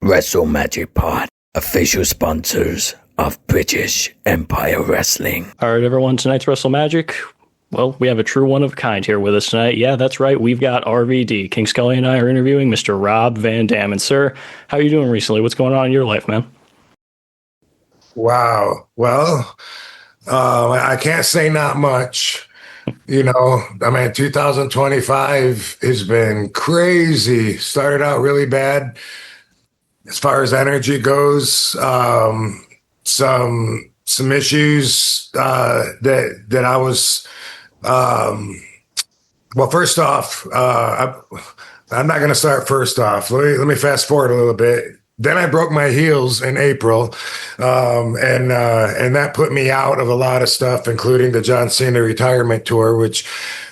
Wrestle Magic Pod, official sponsors of British Empire Wrestling. All right, everyone, tonight's Wrestle Magic. Well, we have a true one of a kind here with us tonight. Yeah, that's right. We've got RVD. King Scully and I are interviewing Mr. Rob Van Dam. And, sir, how are you doing recently? What's going on in your life, man? Wow. Well, I can't say not much. 2025 has been crazy. Started out really bad as far as energy goes. Some issues that I was. Well, first off, I'm not going to start first off. Let me fast forward a little bit. Then I broke my heels in April, and that put me out of a lot of stuff, including the John Cena retirement tour, which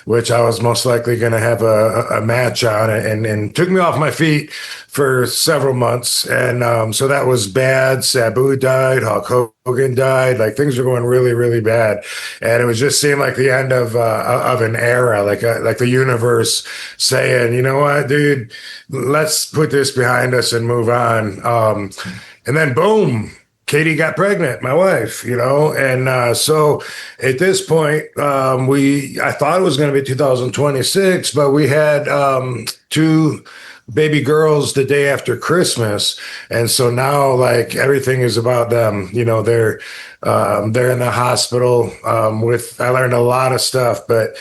I was most likely going to have a match on, and took me off my feet for several months. And so that was bad. Sabu died. Hulk Hogan died. Like, things were going really, really bad. And it was just seemed like the end of an era, like the universe saying, you know what, dude, let's put this behind us and move on. And then boom, Katie got pregnant, my wife, and so at this point, I thought it was going to be 2026, but we had two baby girls the day after Christmas, and so now, like, everything is about them. They're in the hospital. I learned a lot of stuff, but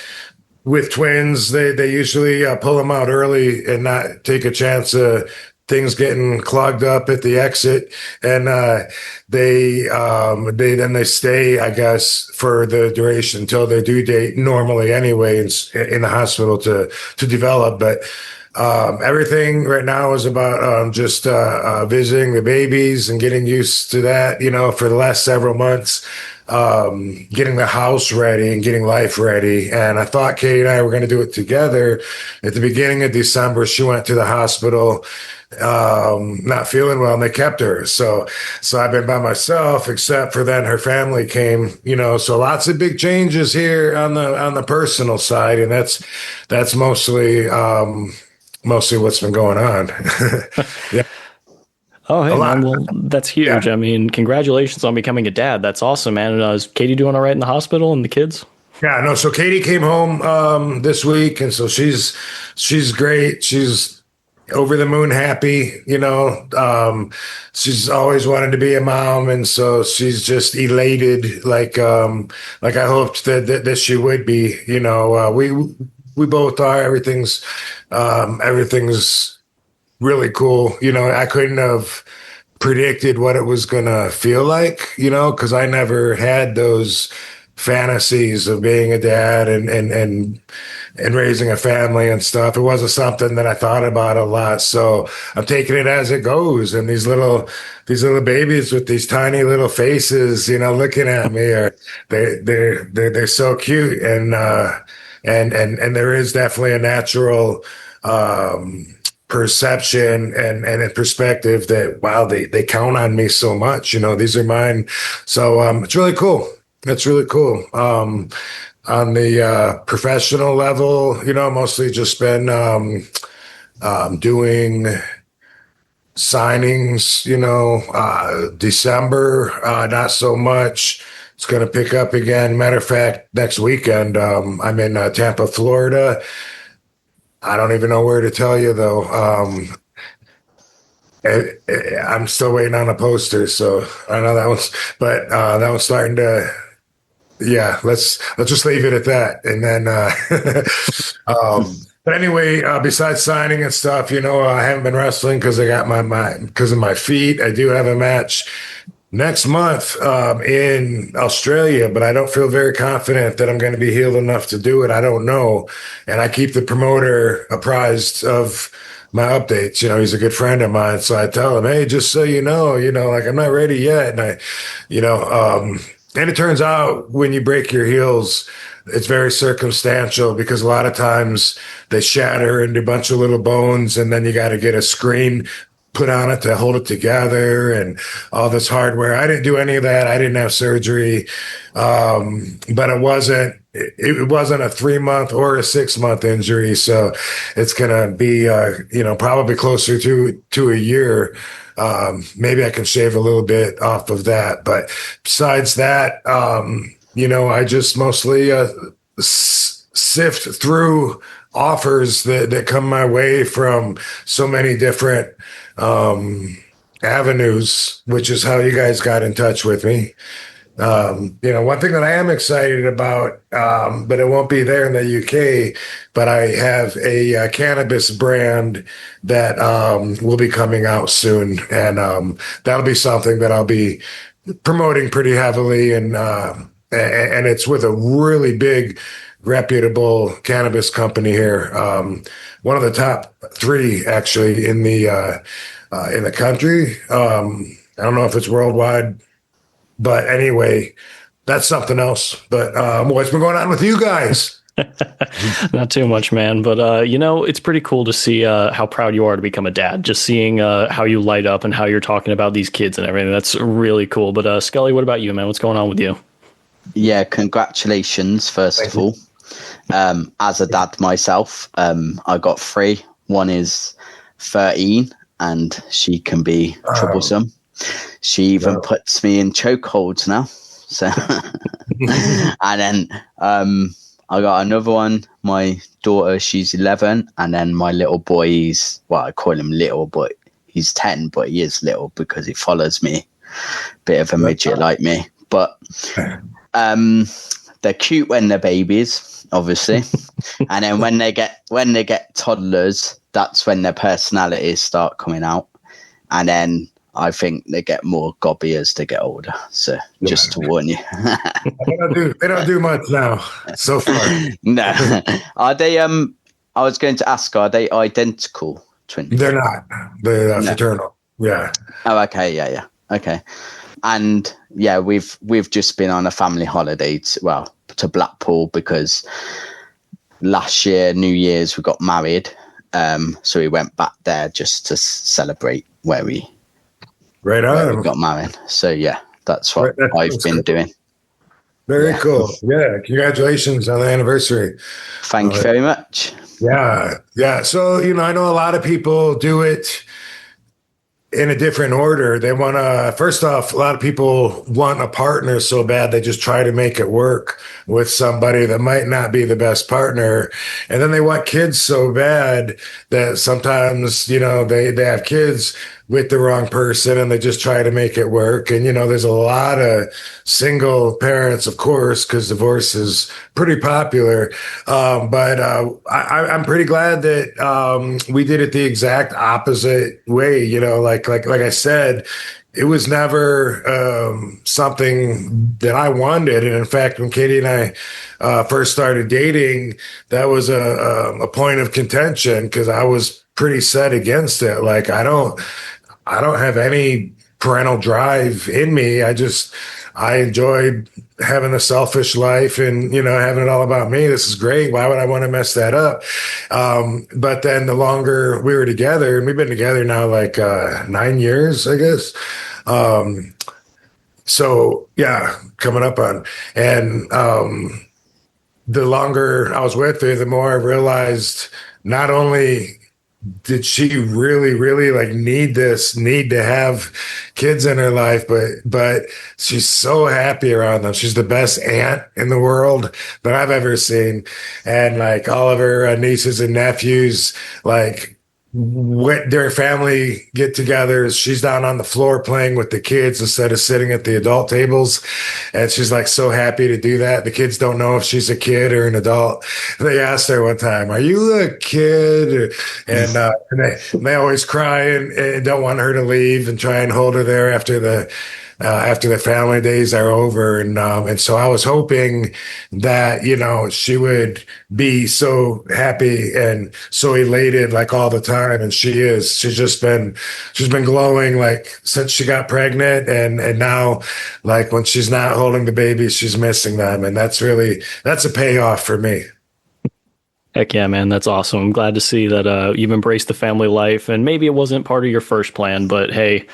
with twins, they usually pull them out early and not take a chance of things getting clogged up at the exit, and they stay, I guess, for the duration until their due date normally anyway in the hospital to develop. But everything right now is about just visiting the babies and getting used to that, for the last several months. Getting the house ready and getting life ready. And I thought Katie and I were going to do it together. At the beginning of December, she went to the hospital, not feeling well, and they kept her. So I've been by myself, except for then her family came, so lots of big changes here on the personal side. And that's mostly what's been going on. Yeah. Oh, hey, man, well, that's huge. Yeah. I mean, congratulations on becoming a dad. That's awesome, man. And is Katie doing all right in the hospital and the kids? Yeah, no. So Katie came home this week, and so she's great. She's over the moon happy. She's always wanted to be a mom, and so she's just elated, like I hoped that she would be. We both are. Everything's really cool. I couldn't have predicted what it was going to feel like, because I never had those fantasies of being a dad and raising a family and stuff. It wasn't something that I thought about a lot. So I'm taking it as it goes. And these little babies with these tiny little faces, looking at me, they're so cute. And there is definitely a natural, perception and a perspective that, wow, they count on me so much, these are mine. So it's really cool. That's really cool. On the professional level, mostly just been doing signings, December, not so much. It's going to pick up again. Matter of fact, next weekend, I'm in Tampa, Florida. I don't even know where to tell you, though. I'm still waiting on a poster, so I know that one's starting to. Yeah, let's just leave it at that, and then. But anyway, besides signing and stuff, I haven't been wrestling because I got because of my feet. I do have a match next month in Australia, but I don't feel very confident that I'm going to be healed enough to do it. I don't know. And I keep the promoter apprised of my updates. He's a good friend of mine. So I tell him, hey, just so you know, like, I'm not ready yet. And and it turns out when you break your heels, it's very circumstantial because a lot of times they shatter into a bunch of little bones, and then you got to get a screen put on it to hold it together and all this hardware. I didn't do any of that. I didn't have surgery. But it wasn't it wasn't a 3-month or a 6-month injury, so it's gonna be probably closer to a year. Maybe I can shave a little bit off of that, but besides that, I just mostly sift through offers that come my way from so many different avenues, which is how you guys got in touch with me. One thing that I am excited about, but it won't be there in the UK, but I have a cannabis brand that will be coming out soon, and that'll be something that I'll be promoting pretty heavily, and it's with a really big, reputable cannabis company here, one of the top 3 actually in the country. I don't know if it's worldwide. But anyway, that's something else. But what's been going on with you guys? Not too much, man. But, it's pretty cool to see how proud you are to become a dad. Just seeing how you light up and how you're talking about these kids and everything. That's really cool. But Scully, what about you, man? What's going on with you? Yeah, congratulations, first of all. As a dad myself, I got 3. One is 13, and she can be troublesome. She even puts me in chokeholds now. So, and then I got another one. My daughter, she's 11, and then my little boy, I call him little, but he's 10, but he is little because he follows me. Bit of a midget like me, but they're cute when they're babies, obviously, and then when they get toddlers, that's when their personalities start coming out, and then I think they get more gobby as they get older. So just to warn you. They don't do much now so far. No. Are they I was going to ask, are they identical twins? They're not. They're fraternal. Yeah. Oh, okay, yeah. Okay. And yeah, we've just been on a family holiday to Blackpool because last year, New Year's, we got married. So we went back there just to celebrate where we got married. So yeah, that's what I've been doing. Very cool. Yeah, congratulations on the anniversary. Thank you very much. Yeah. So I know a lot of people do it in a different order. They want to, first off, a lot of people want a partner so bad they just try to make it work with somebody that might not be the best partner. And then they want kids so bad that sometimes, they have kids with the wrong person and they just try to make it work. And, there's a lot of single parents, of course, because divorce is pretty popular. But I'm pretty glad that we did it the exact opposite way. Like I said, it was never something that I wanted. And in fact, when Katie and I first started dating, that was a point of contention because I was pretty set against it. Like, I don't have any parental drive in me. I enjoyed having a selfish life and, having it all about me. This is great. Why would I want to mess that up? But then the longer we were together, and we've been together now like 9 years, I guess. So yeah, coming up on, and the longer I was with her, the more I realized not only did she really, really need to have kids in her life, but she's so happy around them. She's the best aunt in the world that I've ever seen. And all of her nieces and nephews, when their family get-togethers, she's down on the floor playing with the kids instead of sitting at the adult tables, and she's so happy to do that. The kids don't know if she's a kid or an adult. They asked her one time, "Are you a kid?" And they always cry and don't want her to leave and try and hold her there after the family days are over. And so I was hoping that, she would be so happy and so elated all the time. And she is. She's been glowing since she got pregnant. And now when she's not holding the babies, she's missing them. And that's a payoff for me. Heck yeah, man. That's awesome. I'm glad to see that you've embraced the family life. And maybe it wasn't part of your first plan, but hey,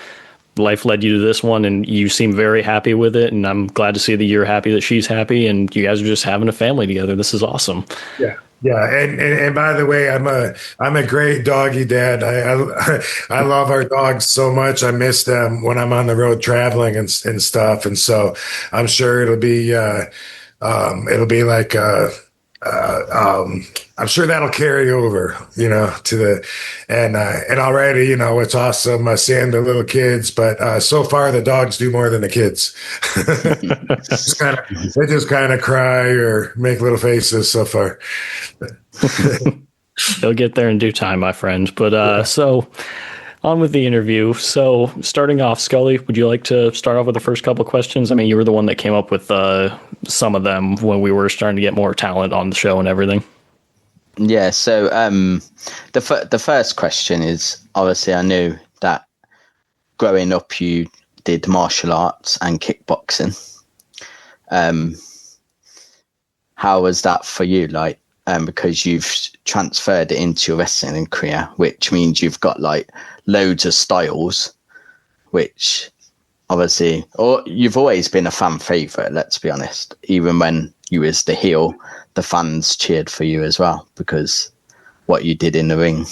life led you to this one, and you seem very happy with it. And I'm glad to see that you're happy, that she's happy, and you guys are just having a family together. This is awesome. Yeah. Yeah, and by the way, I'm a great doggy dad. I love our dogs so much. I miss them when I'm on the road traveling and stuff. And so I'm sure it'll be like I'm sure that'll carry over, to the and already, it's awesome seeing the little kids, but so far the dogs do more than the kids. They just kind of cry or make little faces so far. They'll get there in due time, my friend. But so on with the interview. So starting off, Scully, would you like to start off with the first couple of questions? I mean, you were the one that came up with some of them when we were starting to get more talent on the show and everything. Yeah, so the first question is, obviously I knew that growing up you did martial arts and kickboxing. How was that for you? Like, because you've transferred it into your wrestling career, which means you've got like loads of styles, which obviously, or you've always been a fan favorite, let's be honest. Even when you was the heel, the fans cheered for you as well because what you did in the ring.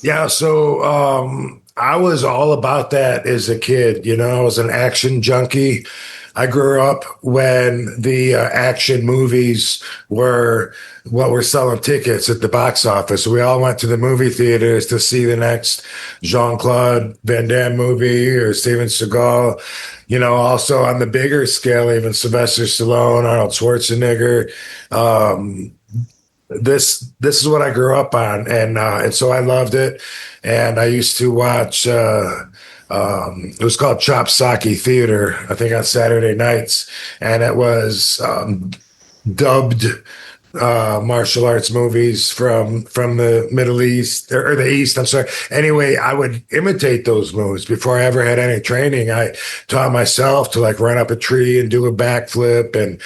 Yeah, so I was all about that as a kid. I was an action junkie. I grew up when the action movies were what were selling tickets at the box office. We all went to the movie theaters to see the next Jean-Claude Van Damme movie or Steven Seagal. Also on the bigger scale, even Sylvester Stallone, Arnold Schwarzenegger. This is what I grew up on, and so I loved it. And I used to watch. It was called Chop Socky Theater, I think, on Saturday nights, and it was dubbed martial arts movies from the Middle East or the East. I'm sorry. Anyway, I would imitate those moves before I ever had any training. I taught myself to like run up a tree and do a backflip, and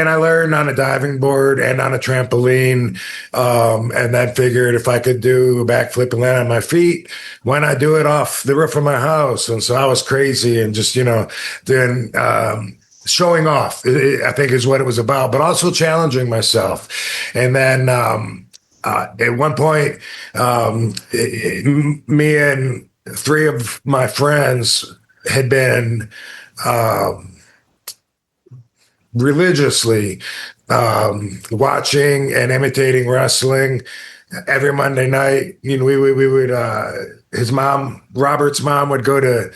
I learned on a diving board and on a trampoline, and then figured if I could do a backflip and land on my feet, why not do it off the roof of my house? And so I was crazy and just doing. Showing off, I think, is what it was about, but also challenging myself. And then at one point, me and three of my friends had been religiously watching and imitating wrestling every Monday night. We would, his mom, Robert's mom, would go to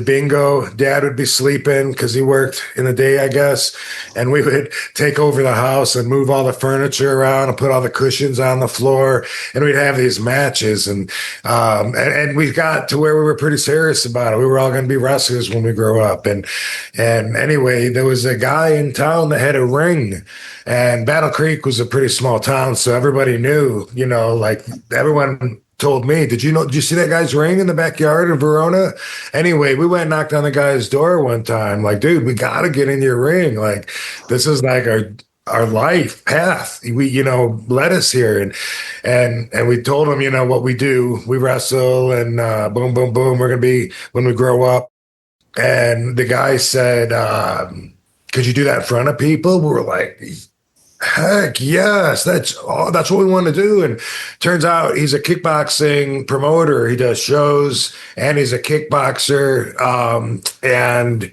bingo. Dad would be sleeping because he worked in the day, I guess. And we would take over the house and move all the furniture around and put all the cushions on the floor. And we'd have these matches. And we got to where we were pretty serious about it. We were all going to be wrestlers when we grow up. And anyway, there was a guy in town that had a ring. And Battle Creek was a pretty small town. So everybody knew, like everyone told me, did you see that guy's ring in the backyard of Verona? Anyway, we went and knocked on the guy's door one time. Like, dude, we got to get in your ring. Like, this is like our life path. We, led us here. And we told him, what we do. We wrestle and boom, boom, boom. We're going to be when we grow up. And the guy said, could you do that in front of people? We were like, heck yes, that's what we want to do. And turns out he's a kickboxing promoter. He does shows and he's a kickboxer. And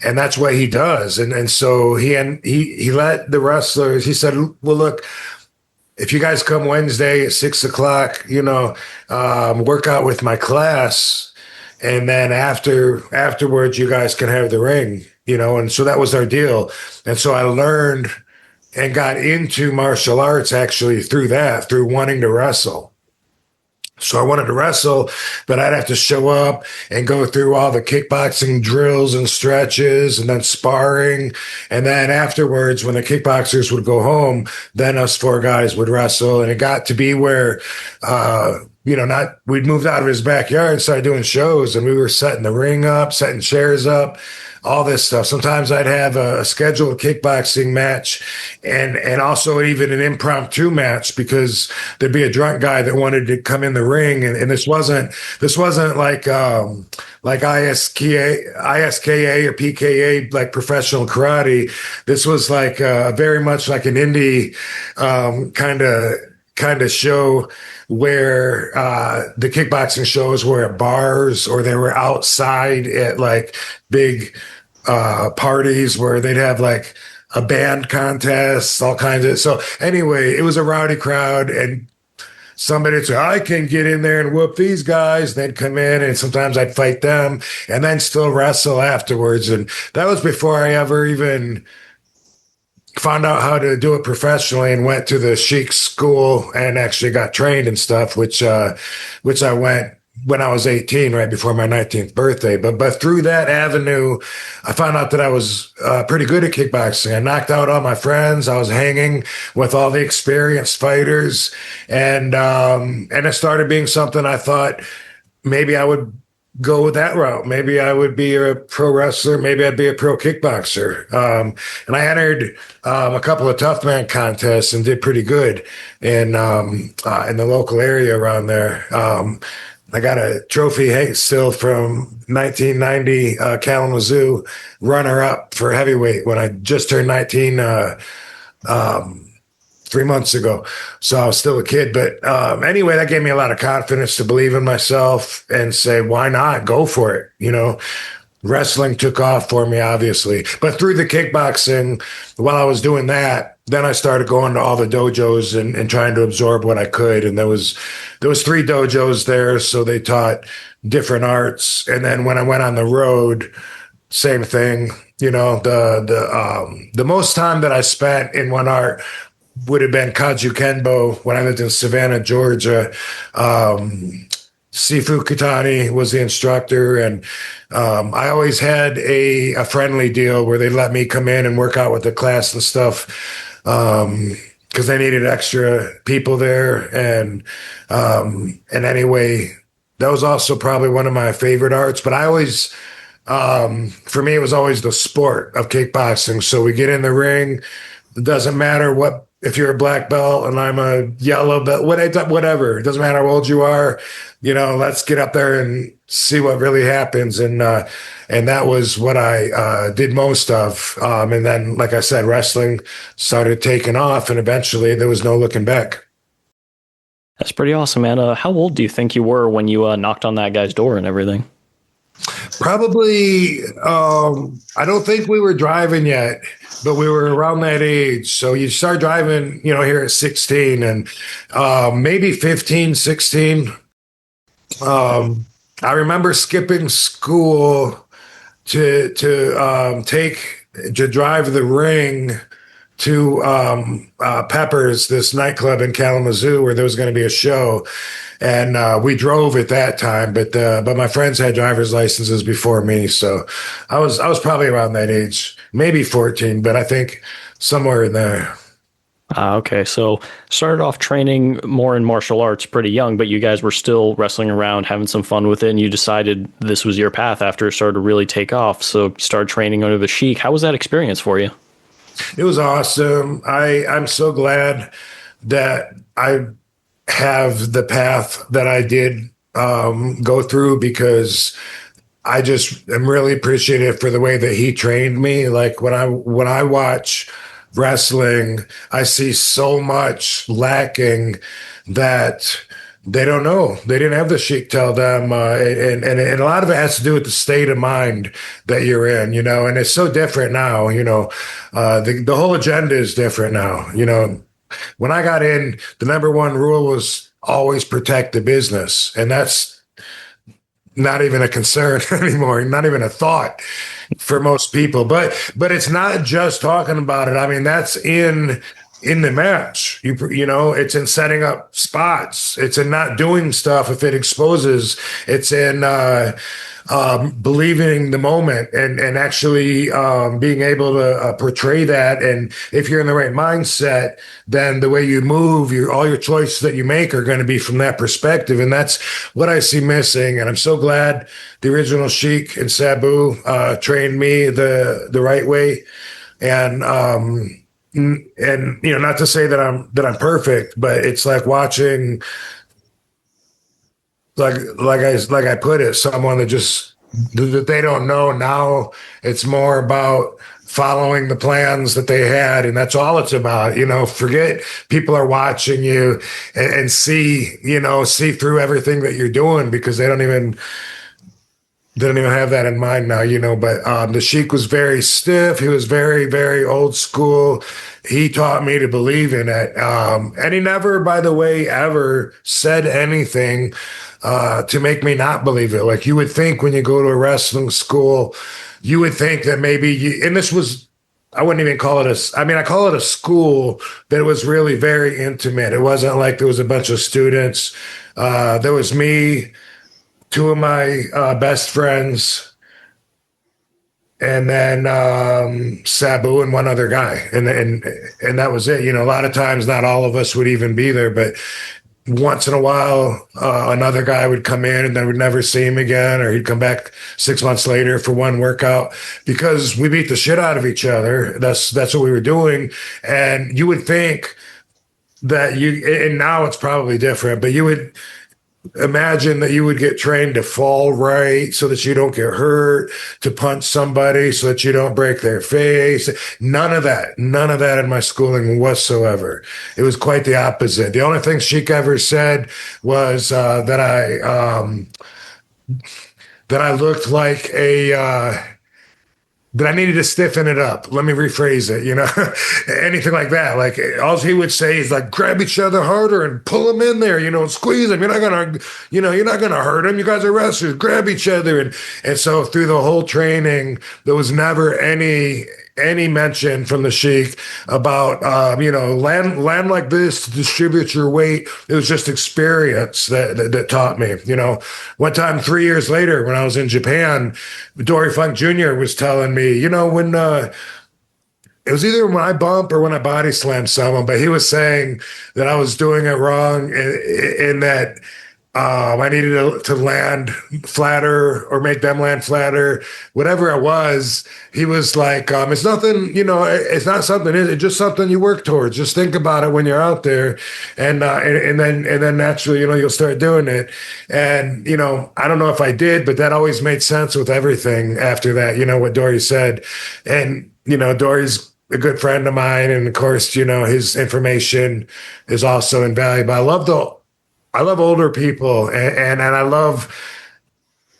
that's what he does. And so he let the wrestlers, he said, well, look, if you guys come Wednesday at 6:00, work out with my class. And then afterwards, you guys can have the ring, and so that was our deal. And so I learned and got into martial arts actually through wanting to wrestle. So I wanted to wrestle, but I'd have to show up and go through all the kickboxing drills and stretches and then sparring. And then afterwards, when the kickboxers would go home, then us four guys would wrestle. And it got to be where, we'd moved out of his backyard and started doing shows, and we were setting the ring up, setting chairs up, all this stuff. Sometimes I'd have a scheduled kickboxing match and also even an impromptu match, because there'd be a drunk guy that wanted to come in the ring. And this wasn't like ISKA or PKA, like professional karate. This was like very much like an indie kind of show, where the kickboxing shows were at bars, or they were outside at like big parties where they'd have like a band contest, all kinds of. So anyway, it was a rowdy crowd, and somebody would say, I can get in there and whoop these guys. They'd come in, and sometimes I'd fight them and then still wrestle afterwards. And that was before I ever even found out how to do it professionally, and went to the Sheik school and actually got trained and stuff, which I went when I was 18, right before my 19th birthday. But through that avenue, I found out that I was pretty good at kickboxing. I knocked out all my friends. I was hanging with all the experienced fighters, and it started being something I thought maybe I would go that route. Maybe I would be a pro wrestler. Maybe I'd be a pro kickboxer. And I entered a couple of tough man contests and did pretty good in the local area around there. I got a trophy still from 1990 Kalamazoo runner up for heavyweight when I just turned 19 3 months ago. So I was still a kid. But anyway, that gave me a lot of confidence to believe in myself and say, why not? Go for it. Wrestling took off for me, obviously. But through the kickboxing, while I was doing that, then I started going to all the dojos and trying to absorb what I could. And there was 3 dojos there, so they taught different arts. And then when I went on the road, same thing. The most time that I spent in one art would have been Kaju Kenbo when I lived in Savannah, Georgia. Sifu Kitani was the instructor, and I always had a friendly deal where they let me come in and work out with the class and stuff, because they needed extra people there. And anyway, that was also probably one of my favorite arts. But I always, for me, it was always the sport of kickboxing. So we get in the ring. It doesn't matter if you're a black belt and I'm a yellow belt, whatever. It doesn't matter how old you are. Let's get up there and see what really happens. And that was what I did most of. And then, like I said, wrestling started taking off, and eventually there was no looking back. That's pretty awesome, man. How old do you think you were when you knocked on that guy's door and everything? Probably, I don't think we were driving yet, but we were around that age. So you start driving, here at 16 and maybe 15, 16. I remember skipping school to drive the ring to Pepper's, this nightclub in Kalamazoo, where there was going to be a show. And we drove at that time, but my friends had driver's licenses before me, so I was probably around that age, maybe 14, but I think somewhere in there. Okay, so started off training more in martial arts pretty young, but you guys were still wrestling around, having some fun with it, and you decided this was your path after it started to really take off. So you started training under the Sheik. How was that experience for you? It was awesome. I'm so glad that I have the path that I did go through, because I just am really appreciative for the way that he trained me. Like when I watch wrestling, I see so much lacking that they don't know. They didn't have the Sheik tell them. And a lot of it has to do with the state of mind that you're in, and it's so different now, the whole agenda is different now. When I got in, the number one rule was always protect the business. And that's not even a concern anymore, not even a thought for most people. But it's not just talking about it. I mean, that's in in the match. You know, it's in setting up spots. It's in not doing stuff if it exposes. It's in believing the moment and actually being able to portray that. And if you're in the right mindset, then the way you move, all your choices that you make are going to be from that perspective. And that's what I see missing. And I'm so glad the original Sheik and Sabu trained me the right way. And you know, not to say that I'm perfect, but it's like watching, like I put it, someone that they don't know now. It's more about following the plans that they had, and that's all it's about. You know, forget people are watching you and see through everything that you're doing, because they don't even have that in mind now, you know. But the Sheik was very stiff. He was very, very old school. He taught me to believe in it. And he never, by the way, ever said anything to make me not believe it. Like, you would think when you go to a wrestling school, you would think that maybe and this was, I wouldn't even call it I call it a school, but it was really very intimate. It wasn't like there was a bunch of students. There was me, two of my best friends, and then Sabu and one other guy, and that was it. You know, a lot of times not all of us would even be there, but once in a while another guy would come in, and then we'd never see him again, or he'd come back 6 months later for one workout, because we beat the shit out of each other. That's what we were doing. And you would think that and now it's probably different, but you would imagine that you would get trained to fall right so that you don't get hurt, to punch somebody so that you don't break their face. None of that in my schooling whatsoever. It was quite the opposite. The only thing Sheik ever said was that I looked like that I needed to stiffen it up. Let me rephrase it, you know, anything like that. Like, all he would say is like, grab each other harder and pull them in there, you know, and squeeze them. You're not going to hurt them. You guys are wrestlers. Grab each other. And so through the whole training, there was never any mention from the Sheik about, land like this to distribute your weight. It was just experience that taught me. You know, one time 3 years later, when I was in Japan, Dory Funk Jr. was telling me, you know, when it was either when I bump or when I body slam someone, but he was saying that I was doing it wrong, in that I needed to land flatter or make them land flatter, whatever it was. He was like, it's nothing, you know, it's not something, it's just something you work towards. Just think about it when you're out there. And then naturally, you know, you'll start doing it. And, you know, I don't know if I did, but that always made sense with everything after that, you know, what Dory said. And, you know, Dory's a good friend of mine. And of course, you know, his information is also invaluable. I love older people, and I love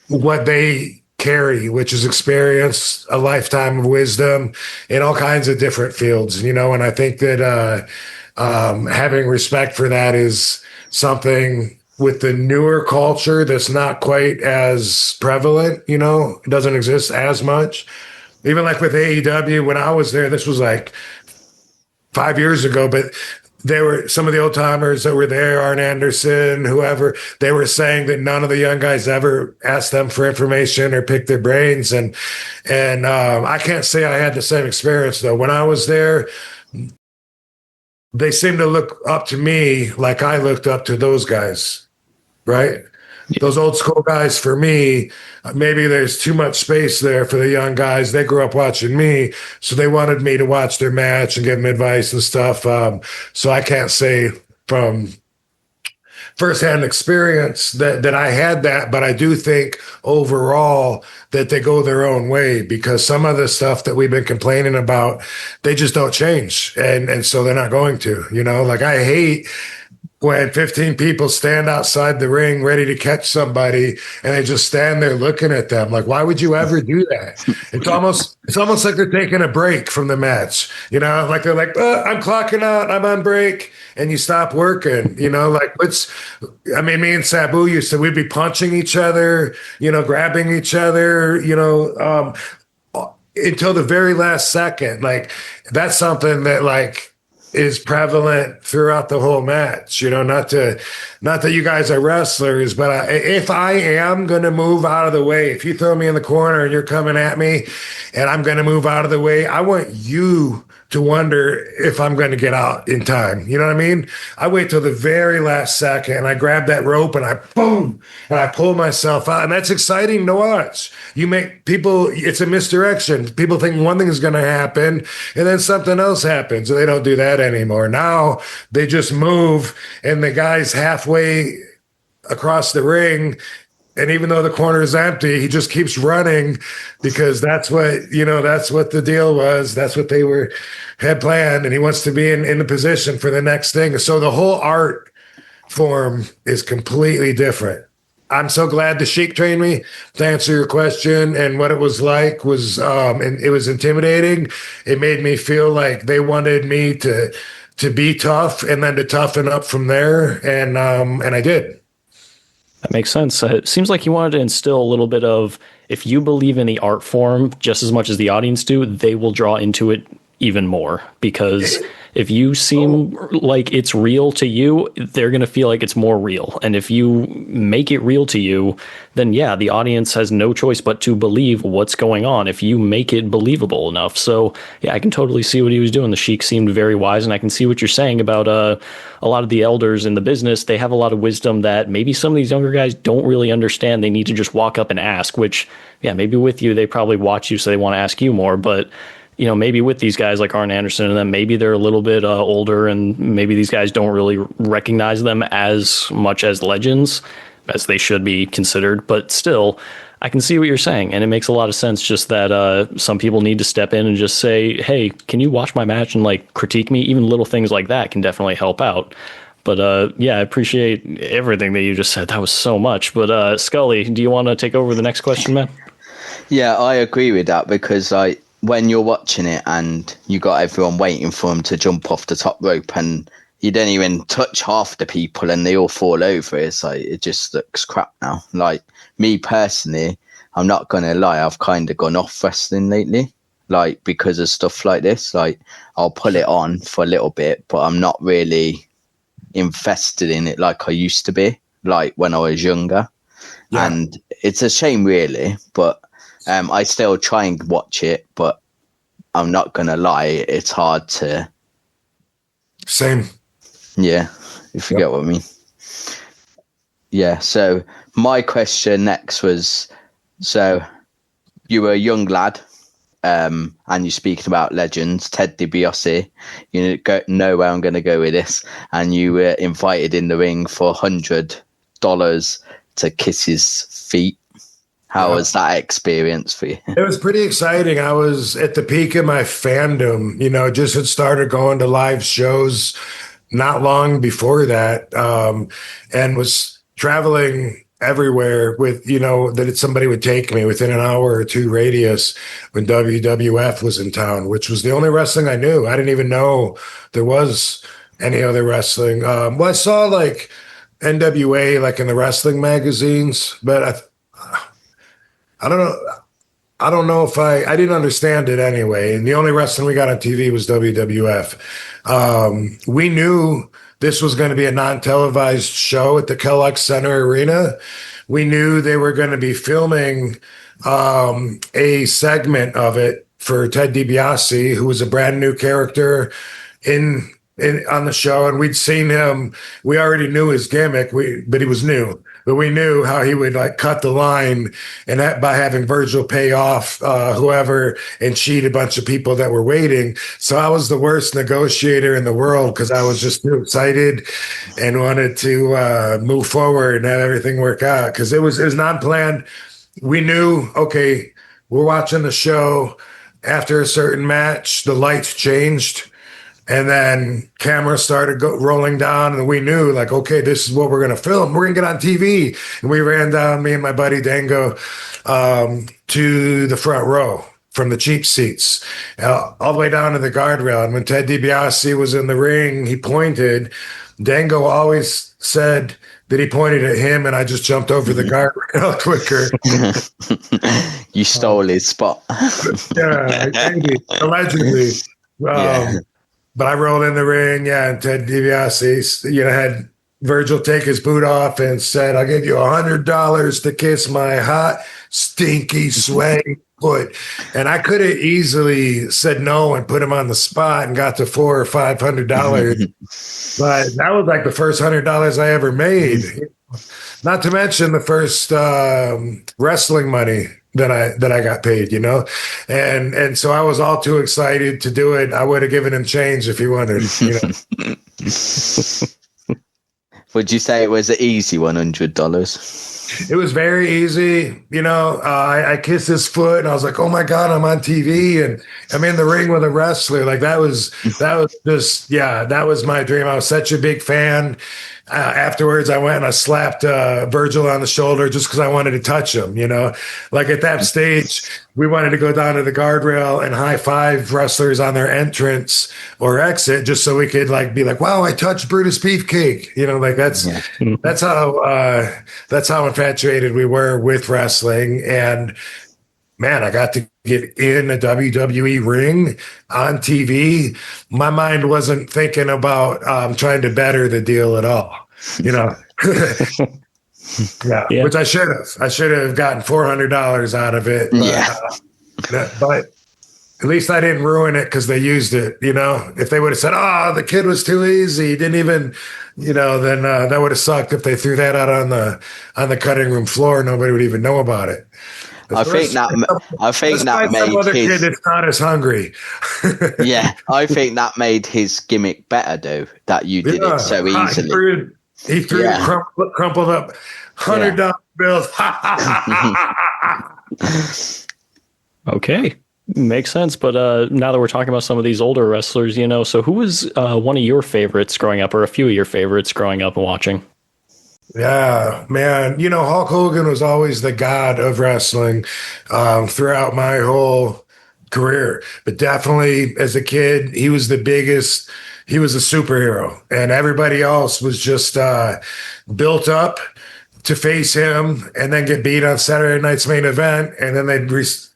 what they carry, which is experience, a lifetime of wisdom in all kinds of different fields, you know. And I think that having respect for that is something with the newer culture that's not quite as prevalent, you know, it doesn't exist as much. Even like with AEW, when I was there, this was like 5 years ago, but they were, some of the old timers that were there, Arn Anderson, whoever, they were saying that none of the young guys ever asked them for information or picked their brains. And I can't say I had the same experience though. When I was there, they seemed to look up to me like I looked up to those guys, right? Those old school guys, for me, maybe there's too much space there for the young guys. They grew up watching me, so they wanted me to watch their match and give them advice and stuff. So I can't say from firsthand experience that I had that, but I do think overall that they go their own way, because some of the stuff that we've been complaining about, they just don't change. And so they're not going to, you know, like I hate when 15 people stand outside the ring ready to catch somebody and they just stand there looking at them. Like, why would you ever do that? It's almost like they're taking a break from the match, you know, like they're like, I'm clocking out, I'm on break. And you stop working, you know, like me and Sabu used to, we'd be punching each other, you know, grabbing each other, you know, until the very last second. Like, that's something that, like, is prevalent throughout the whole match. Not that you guys are wrestlers, but if I am going to move out of the way, if you throw me in the corner and you're coming at me and I'm going to move out of the way, I want you to wonder if I'm going to get out in time. You know what I mean? I wait till the very last second and I grab that rope and I boom, and I pull myself out. And that's exciting to watch. You make people, it's a misdirection. People think one thing is going to happen and then something else happens. And they don't do that anymore. Now they just move and the guy's halfway across the ring. And even though the corner is empty, he just keeps running because that's what the deal was. That's what they had planned. And he wants to be in the position for the next thing. So the whole art form is completely different. I'm so glad the Sheik trained me, to answer your question. And what it was like was, and it was intimidating. It made me feel like they wanted me to be tough and then to toughen up from there. And I did. That makes sense. It seems like you wanted to instill a little bit of, if you believe in the art form just as much as the audience do, they will draw into it even more. Because if you seem like it's real to you, they're going to feel like it's more real. And if you make it real to you, then yeah, the audience has no choice but to believe what's going on if you make it believable enough. So yeah, I can totally see what he was doing. The Sheik seemed very wise, and I can see what you're saying about a lot of the elders in the business. They have a lot of wisdom that maybe some of these younger guys don't really understand. They need to just walk up and ask, which yeah, maybe with you, they probably watch you, so they want to ask you more. But maybe with these guys like Arn Anderson and them, maybe they're a little bit older, and maybe these guys don't really recognize them as much as legends as they should be considered. But still, I can see what you're saying, and it makes a lot of sense. Just that some people need to step in and just say, "Hey, can you watch my match and critique me?" Even little things like that can definitely help out. But yeah, I appreciate everything that you just said. That was so much. But Scully, do you want to take over the next question, man? Yeah, I agree with that because when you're watching it and you got everyone waiting for him to jump off the top rope and you don't even touch half the people and they all fall over, it's like, it just looks crap now. Like me personally, I'm not going to lie, I've kind of gone off wrestling lately, because of stuff like this. I'll pull it on for a little bit, but I'm not really invested in it like I used to be, when I was younger. Yeah. And it's a shame really, but I still try and watch it, but I'm not going to lie, it's hard to... Same. Yeah, if you get what I mean. Yeah, so my question next was, so you were a young lad, and you're speaking about legends, Ted DiBiase. You know where I'm going to go with this. And you were invited in the ring for $100 to kiss his feet. How was that experience for you? It was pretty exciting. I was at the peak of my fandom, just had started going to live shows not long before that, and was traveling everywhere with, that somebody would take me within an hour or two radius when WWF was in town, which was the only wrestling I knew. I didn't even know there was any other wrestling. Well, I saw NWA in the wrestling magazines, but I don't know. I don't know if I didn't understand it anyway. And the only wrestling we got on TV was WWF. We knew this was going to be a non-televised show at the Kellogg Center Arena. We knew they were going to be filming a segment of it for Ted DiBiase, who was a brand new character on the show. And we'd seen him. We already knew his gimmick, but he was new. But we knew how he would cut the line, and that by having Virgil pay off whoever and cheat a bunch of people that were waiting. So I was the worst negotiator in the world because I was just too excited and wanted to move forward and have everything work out because it was non-planned. We knew, okay, we're watching the show. After a certain match, the lights changed. And then cameras started rolling down, and we knew, okay, this is what we're going to film. We're going to get on TV. And we ran down, me and my buddy Dango, to the front row from the cheap seats, all the way down to the guardrail. And when Ted DiBiase was in the ring, he pointed. Dango always said that he pointed at him, and I just jumped over the guardrail quicker. You stole his spot. Yeah, maybe, allegedly. Yeah. But I rolled in the ring, yeah, and Ted DiBiase, had Virgil take his boot off and said, "I'll give you $100 to kiss my hot, stinky, sweaty foot." And I could have easily said no and put him on the spot and got to $400 or $500. But that was like the first $100 I ever made. Not to mention the first wrestling money that I got paid, and so I was all too excited to do it. I would have given him change if he wanted, Would you say it was an easy $100? It was very easy. I kissed his foot and I was like, oh my God, I'm on TV and I'm in the ring with a wrestler. Like that was my dream. I was such a big fan. Afterwards, I went and I slapped Virgil on the shoulder just because I wanted to touch him, Like at that stage, we wanted to go down to the guardrail and high five wrestlers on their entrance or exit just so we could be like, wow, I touched Brutus Beefcake. That's how infatuated we were with wrestling. And man, I got to get in a WWE ring on TV. My mind wasn't thinking about trying to better the deal at all, Yeah, which I should have. I should have gotten $400 out of it. But at least I didn't ruin it because they used it. If they would have said, "Oh, the kid was too easy, he didn't even," then that would have sucked. If they threw that out on the cutting room floor, nobody would even know about it. I think that made other his kid that's not as hungry. Yeah, I think that made his gimmick better, though. That you did it so easily. He threw crumpled up $100 bills. Okay, makes sense. But now that we're talking about some of these older wrestlers, so who was one of your favorites growing up, or a few of your favorites growing up and watching? Yeah, man. Hulk Hogan was always the god of wrestling throughout my whole career. But definitely as a kid, he was the biggest. He was a superhero. And everybody else was just built up to face him and then get beat on Saturday night's main event. And then they'd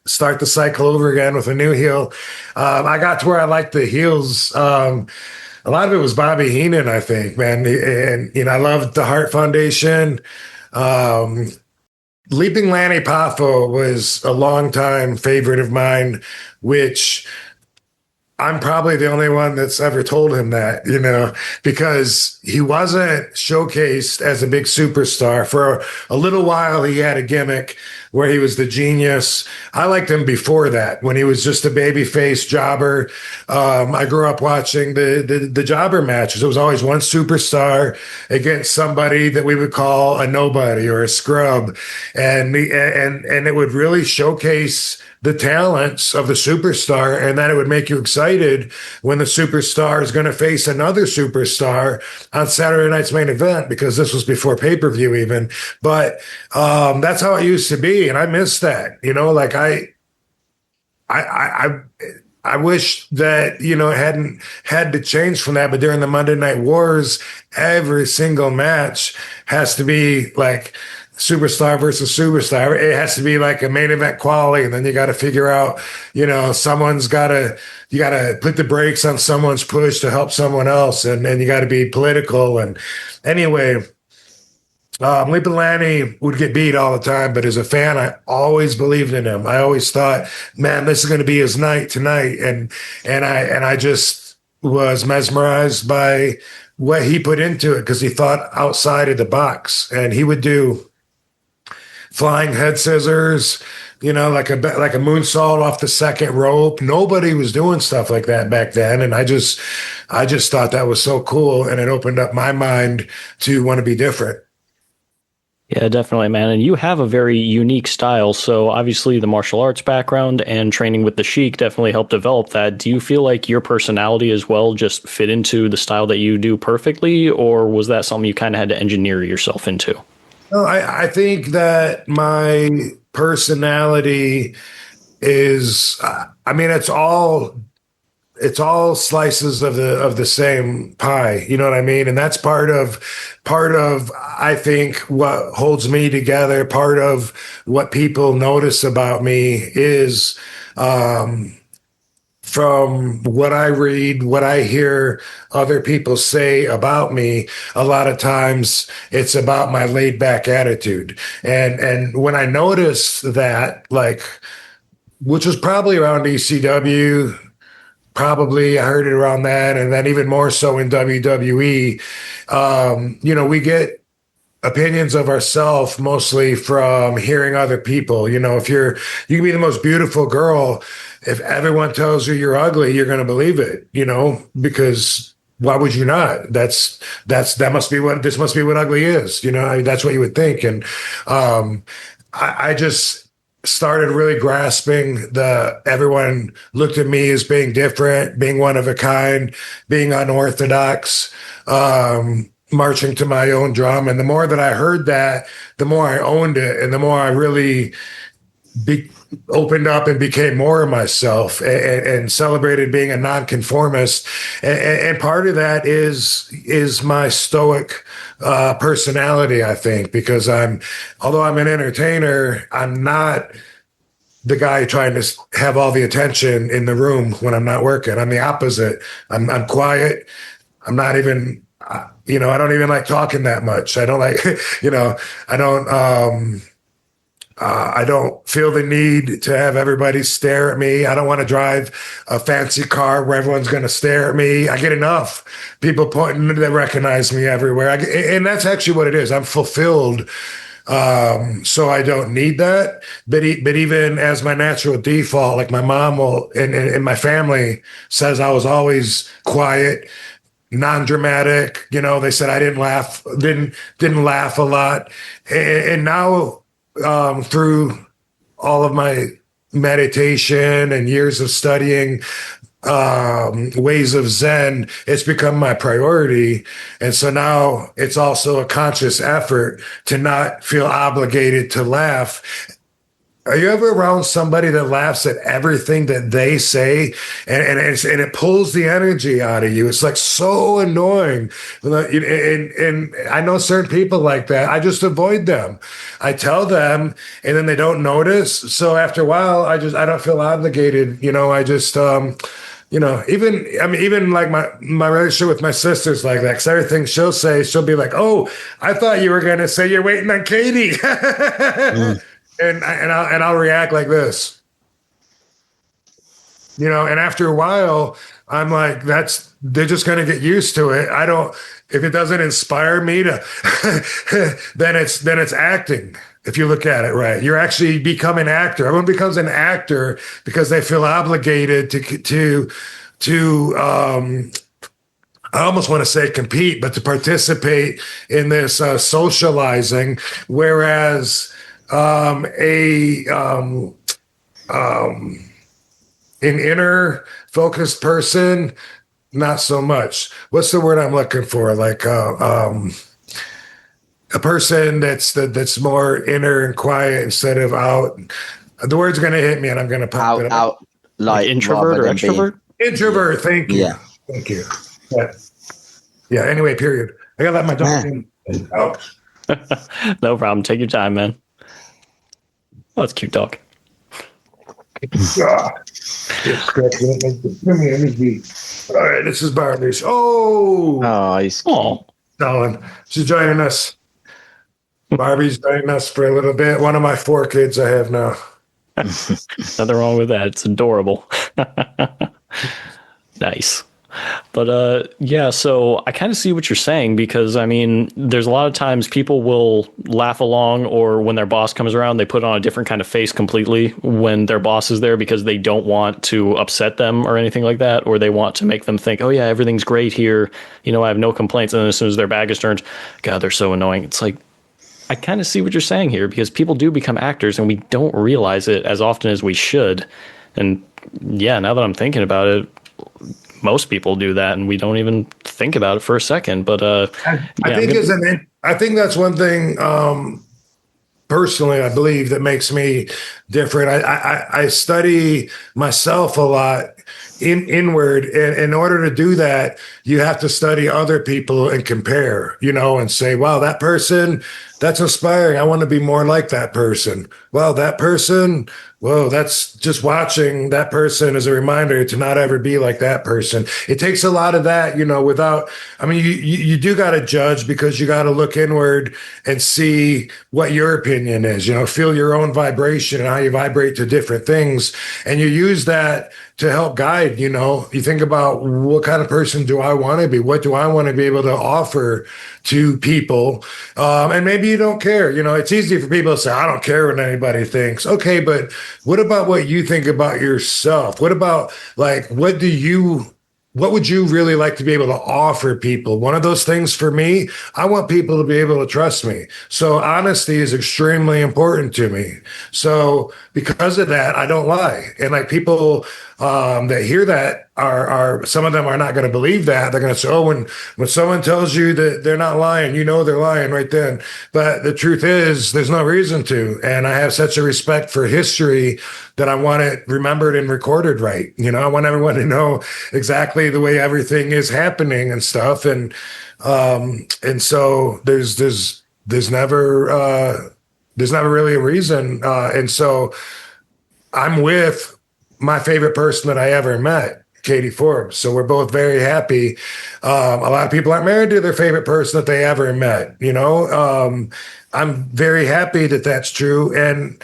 start the cycle over again with a new heel. I got to where I liked the heels. A lot of it was Bobby Heenan, I think, man. And, I loved the Hart Foundation. Leaping Lanny Poffo was a longtime favorite of mine, which I'm probably the only one that's ever told him that, because he wasn't showcased as a big superstar. For a little while, he had a gimmick where he was the genius. I liked him before that, when he was just a babyface jobber. I grew up watching the jobber matches. There was always one superstar against somebody that we would call a nobody or a scrub, and it would really showcase the talents of the superstar, and then it would make you excited when the superstar is going to face another superstar on Saturday night's main event, because this was before pay-per-view even. But that's how it used to be, and I miss that. I wish that, it hadn't had to change from that. But during the Monday Night Wars, every single match has to be like superstar versus superstar. It has to be like a main event quality. And then you got to figure out, you got to put the brakes on someone's push to help someone else. And you got to be political. And anyway, Leaping Lanny would get beat all the time, but as a fan, I always believed in him. I always thought, man, this is going to be his night tonight. And I just was mesmerized by what he put into it, because he thought outside of the box, and he would do flying head scissors, like a moonsault off the second rope. Nobody was doing stuff like that back then. And I just thought that was so cool. And it opened up my mind to want to be different. Yeah, definitely, man. And you have a very unique style. So obviously the martial arts background and training with the Sheik definitely helped develop that. Do you feel like your personality as well just fit into the style that you do perfectly, or was that something you kind of had to engineer yourself into? No, I think that my personality is, it's all slices of the same pie. You know what I mean? And that's part of, I think, what holds me together. Part of what people notice about me is, from what I read, what I hear other people say about me, a lot of times it's about my laid back attitude. And when I noticed that, like, which was probably around ECW, probably I heard it around that, and then even more so in WWE, we get opinions of ourselves mostly from hearing other people. You can be the most beautiful girl. If everyone tells you you're ugly, you're going to believe it, because why would you not? This must be what ugly is. That's what you would think. And I just started really grasping everyone looked at me as being different, being one of a kind, being unorthodox, marching to my own drum. And the more that I heard that, the more I owned it, and the more I really opened up and became more of myself, and celebrated being a nonconformist. And part of that is my stoic personality, I think, because although I'm an entertainer, I'm not the guy trying to have all the attention in the room when I'm not working. I'm the opposite. I'm quiet. I'm not even, I don't even like talking that much. I don't like, I don't feel the need to have everybody stare at me. I don't want to drive a fancy car where everyone's going to stare at me. I get enough people pointing that recognize me everywhere. And that's actually what it is. I'm fulfilled. So I don't need that. But even as my natural default, like my mom and my family says I was always quiet, non-dramatic. They said I didn't laugh a lot. And now, through all of my meditation and years of studying ways of Zen, it's become my priority. And so now it's also a conscious effort to not feel obligated to laugh. Are you ever around somebody that laughs at everything that they say, and it pulls the energy out of you? It's like so annoying. And I know certain people like that. I just avoid them. I tell them, and then they don't notice. So after a while, I don't feel obligated. I just, even like my relationship with my sister's like that, because everything she'll say, she'll be like, "Oh, I thought you were going to say you're waiting on Katie." And I'll react like this, and after a while, I'm like, they're just going to get used to it. If it doesn't inspire me to, then it's acting. If you look at it right, you're actually becoming an actor. Everyone becomes an actor because they feel obligated to I almost want to say compete, but to participate in this socializing, whereas an inner focused person, not so much. What's the word I'm looking for? Like a person that's more inner and quiet instead of out. The word's going to hit me, and I'm going to pop it up. Out, like introvert or extrovert? Introvert. Thank you. Yeah. Thank you. Yeah. Anyway, period. I got to let my dog in. Oh. No problem. Take your time, man. Oh, that's cute dog. God. Let me be. All right, this is Barbie's. Oh, he's Colin. She's joining us. Barbie's joining us for a little bit. One of my 4 kids I have now. Nothing wrong with that. It's adorable. Nice. But yeah, so I kind of see what you're saying, because I mean, there's a lot of times people will laugh along, or when their boss comes around, they put on a different kind of face completely when their boss is there, because they don't want to upset them or anything like that, or they want to make them think, oh yeah, everything's great here, I have no complaints. And then as soon as their bag is turned, God, they're so annoying. It's like, I kind of see what you're saying here, because people do become actors and we don't realize it as often as we should. And yeah, now that I'm thinking about it, most people do that, and we don't even think about it for a second. But I think that's one thing. Personally, I believe that makes me different. I study myself a lot inward, and in order to do that, you have to study other people and compare, and say, wow, that person, that's inspiring. I want to be more like that person. Well, that person, whoa, that's just watching that person as a reminder to not ever be like that person. It takes a lot of that, without, I mean, you do got to judge because you got to look inward and see what your opinion is, feel your own vibration and how you vibrate to different things. And you use that to help guide, you think about what kind of person do I want to be? What do I want to be able to offer to people? And maybe you don't care, it's easy for people to say, I don't care what anybody thinks. Okay. But what about what you think about yourself? What about like, what would you really like to be able to offer people? One of those things for me, I want people to be able to trust me. So honesty is extremely important to me. So because of that, I don't lie. And like people that hear that are some of them are not going to believe that. They're going to say, oh, when someone tells you that they're not lying, they're lying right then. But the truth is there's no reason to. And I have such a respect for history that I want it remembered and recorded right. I want everyone to know exactly the way everything is happening and stuff. And so there's never really a reason. And so I'm with my favorite person that I ever met, Katie Forbes. So we're both very happy. A lot of people aren't married to their favorite person that they ever met. I'm very happy that that's true. And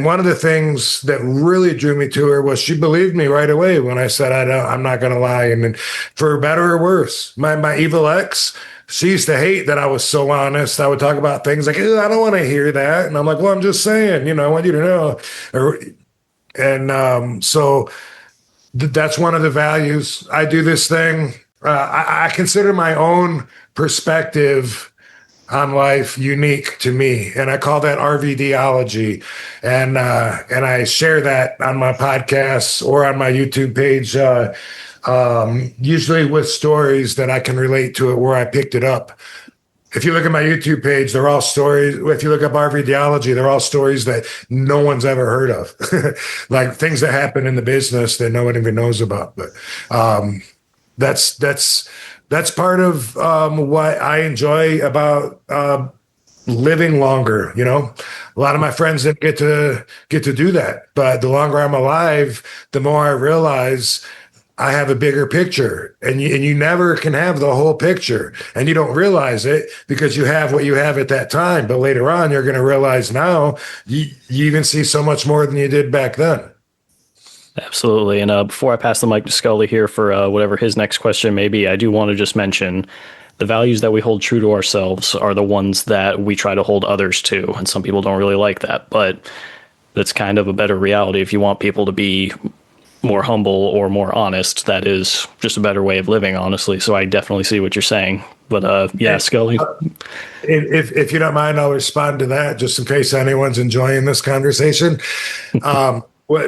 one of the things that really drew me to her was she believed me right away when I said, I'm not going to lie. And for better or worse, my evil ex, she used to hate that I was so honest. I would talk about things like, I don't want to hear that. And I'm like, well, I'm just saying, I want you to know. So that's one of the values. I do this thing. I consider my own perspective on life unique to me, and I call that RVDology. And I share that on my podcasts or on my YouTube page, usually with stories that I can relate to it where I picked it up. If you look at my YouTube page, they're all stories. If you look up RVDology, they're all stories that no one's ever heard of, like things that happen in the business that no one even knows about. But that's part of what I enjoy about living longer. A lot of my friends didn't get to do that, but the longer I'm alive, the more I realize I have a bigger picture, and you never can have the whole picture, and you don't realize it because you have what you have at that time. But later on, you're going to realize now you even see so much more than you did back then. Absolutely. And before I pass the mic to Scully here for whatever his next question may be, I do want to just mention the values that we hold true to ourselves are the ones that we try to hold others to. And some people don't really like that, but that's kind of a better reality. If you want people to be more humble or more honest, that is just a better way of living, honestly. So I definitely see what you're saying. But yeah, Scully. If you don't mind, I'll respond to that just in case anyone's enjoying this conversation.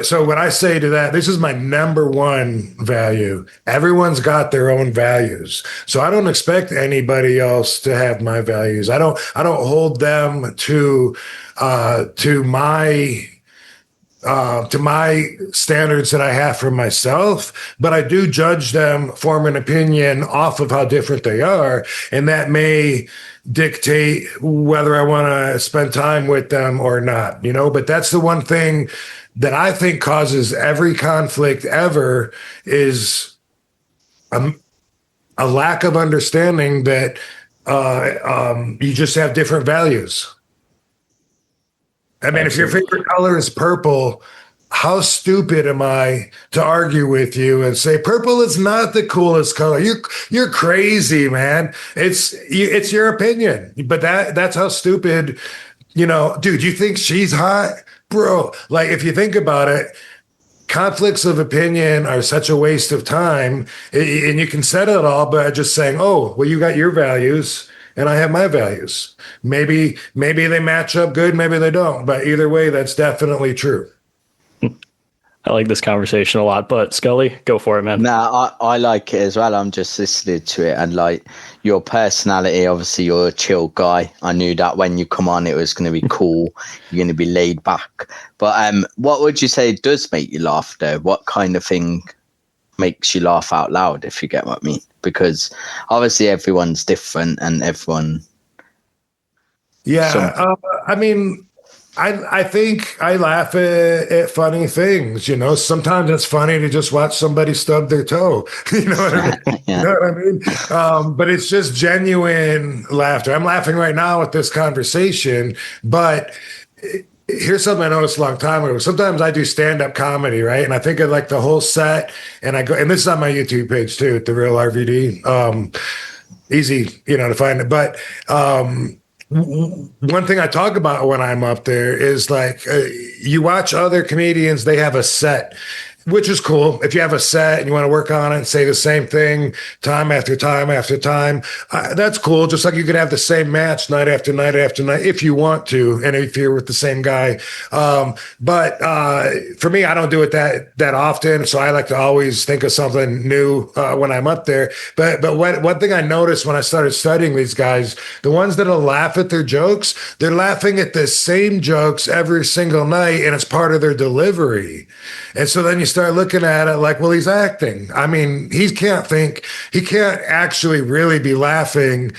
So when I say to that, this is my number one value. Everyone's got their own values. So I don't expect anybody else to have my values. I don't hold them to my standards that I have for myself, but I do judge them, form an opinion off of how different they are. And that may dictate whether I want to spend time with them or not, but that's the one thing that I think causes every conflict ever is a lack of understanding that you just have different values. I mean, if your favorite color is purple, how stupid am I to argue with you and say purple is not the coolest color? You're crazy, man. It's your opinion, but that's how stupid. Dude, you think she's hot, bro? Like, if you think about it, conflicts of opinion are such a waste of time, and you can settle it all by just saying, "Oh, well, you got your values." And I have my values. Maybe they match up good, maybe they don't. But either way, that's definitely true. I like this conversation a lot. But Scully, go for it, man. No, I like it as well. I'm just listening to it, and like your personality, obviously you're a chill guy. I knew that when you come on, it was going to be cool. You're going to be laid back. But what would you say does make you laugh, though? What kind of thing makes you laugh out loud, if you get what I mean? Because obviously everyone's different and everyone. Yeah. I mean, I think I laugh at funny things, you know. Sometimes it's funny to just watch somebody stub their toe. You know what I mean? Yeah. You know what I mean? But it's just genuine laughter. I'm laughing right now with this conversation, but here's something I noticed a long time ago. Sometimes I do stand-up comedy, right? And I think of like the whole set, and I go, and this is on my YouTube page too, at The Real RVD. Easy, you know, to find it. But one thing I talk about when I'm up there is like you watch other comedians, they have a set, which is cool. If you have a set and you want to work on it and say the same thing time after time after time, that's cool. Just like you could have the same match night after night after night if you want to, and if you're with the same guy. But for me, I don't do it that often, so I like to always think of something new when I'm up there. But one thing I noticed when I started studying these guys, the ones that'll laugh at their jokes, they're laughing at the same jokes every single night, and it's part of their delivery. And so then you start looking at it like, well, he's acting. I mean, he can't actually really be laughing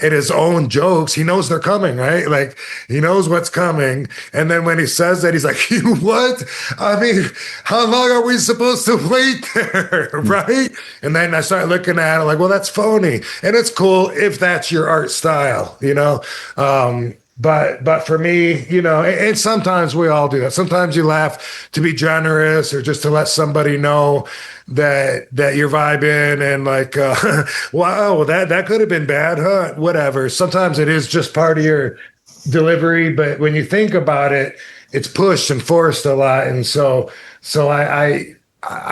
at his own jokes. He knows they're coming, right? Like he knows what's coming. And then when he says that, he's like, what? I mean, how long are we supposed to wait there? Right? And then I start looking at it like, well, that's phony. And it's cool if that's your art style, you know? But for me, you know, and sometimes we all do that. Sometimes you laugh to be generous or just to let somebody know that you're vibing and like, wow, that could have been bad, huh? Whatever. Sometimes it is just part of your delivery, but when you think about it, it's pushed and forced a lot. And so I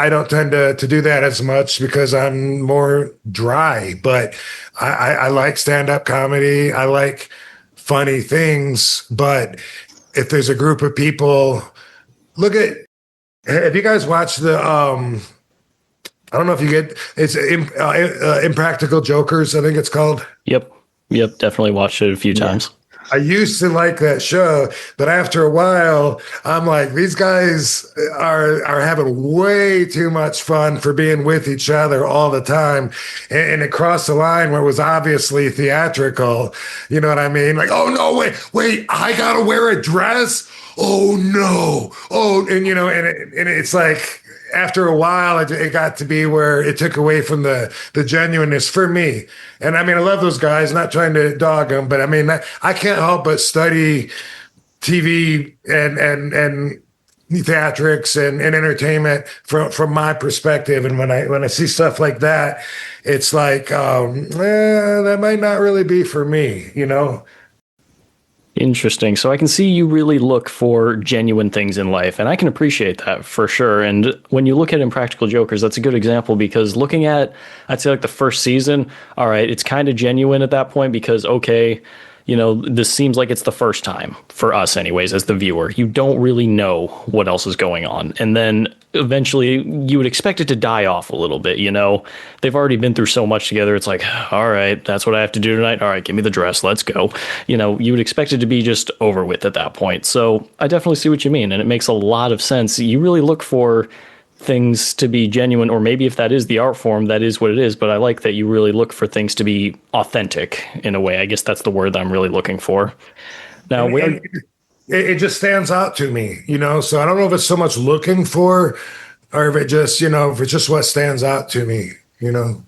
don't tend to do that as much because I'm more dry, but I like stand-up comedy. I like funny things, but if there's a group of people, have you guys watched the I don't know if you get it's Impractical Jokers, I think it's called. Yep, definitely watched it a few times. I used to like that show, but after a while, I'm like, these guys are having way too much fun for being with each other all the time. And it crossed the line where it was obviously theatrical. You know what I mean? Like, oh, no, wait, I got to wear a dress? Oh, no. Oh, and, you know, and it's like, after a while, it got to be where it took away from the genuineness for me. And I mean, I love those guys, not trying to dog them, but I mean, I can't help but study TV and theatrics and entertainment from my perspective. And when I see stuff like that, it's like, that might not really be for me, you know? Interesting. So I can see you really look for genuine things in life, and I can appreciate that for sure. And when you look at Impractical Jokers, that's a good example because looking at, I'd say like the first season, all right, it's kind of genuine at that point because, okay, you know, this seems like it's the first time for us anyways, as the viewer. You don't really know what else is going on. And then eventually you would expect it to die off a little bit, you know? They've already been through so much together. It's like, all right, that's what I have to do tonight. All right, give me the dress. Let's go. You know, you would expect it to be just over with at that point. So I definitely see what you mean. And it makes a lot of sense. You really look for things to be genuine, or maybe if that is the art form, that is what it is. But I like that you really look for things to be authentic in a way. I guess that's the word that I'm really looking for. Now, it just stands out to me, you know, so I don't know if it's so much looking for or if it just, you know, if it's just what stands out to me, you know.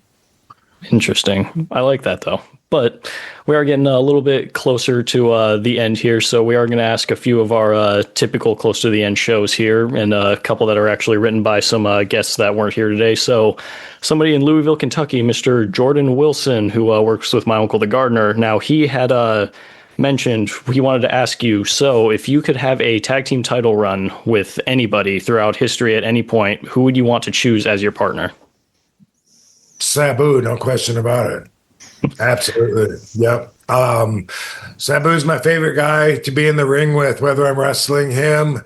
Interesting. I like that, though. But we are getting a little bit closer to the end here, so we are going to ask a few of our typical close to the end shows here, and a couple that are actually written by some guests that weren't here today. So somebody in Louisville, Kentucky, Mr. Jordan Wilson, who works with my uncle, the gardener. Now, he had mentioned he wanted to ask you, so if you could have a tag team title run with anybody throughout history at any point, who would you want to choose as your partner? Sabu, no question about it. Absolutely. Yep. Sabu's my favorite guy to be in the ring with, whether I'm wrestling him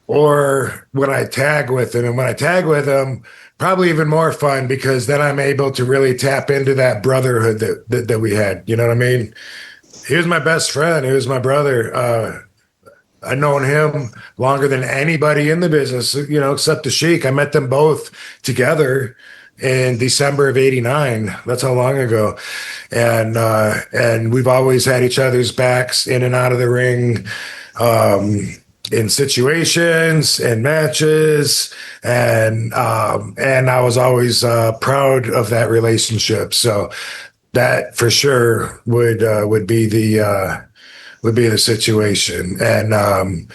or when I tag with him. And when I tag with him, probably even more fun because then I'm able to really tap into that brotherhood that we had. You know what I mean? He was my best friend. He was my brother. I've known him longer than anybody in the business, you know, except the Sheik. I met them both together in December of '89. That's how long ago. And we've always had each other's backs in and out of the ring. in situations and matches, and I was always proud of that relationship. So that for sure would be the situation. And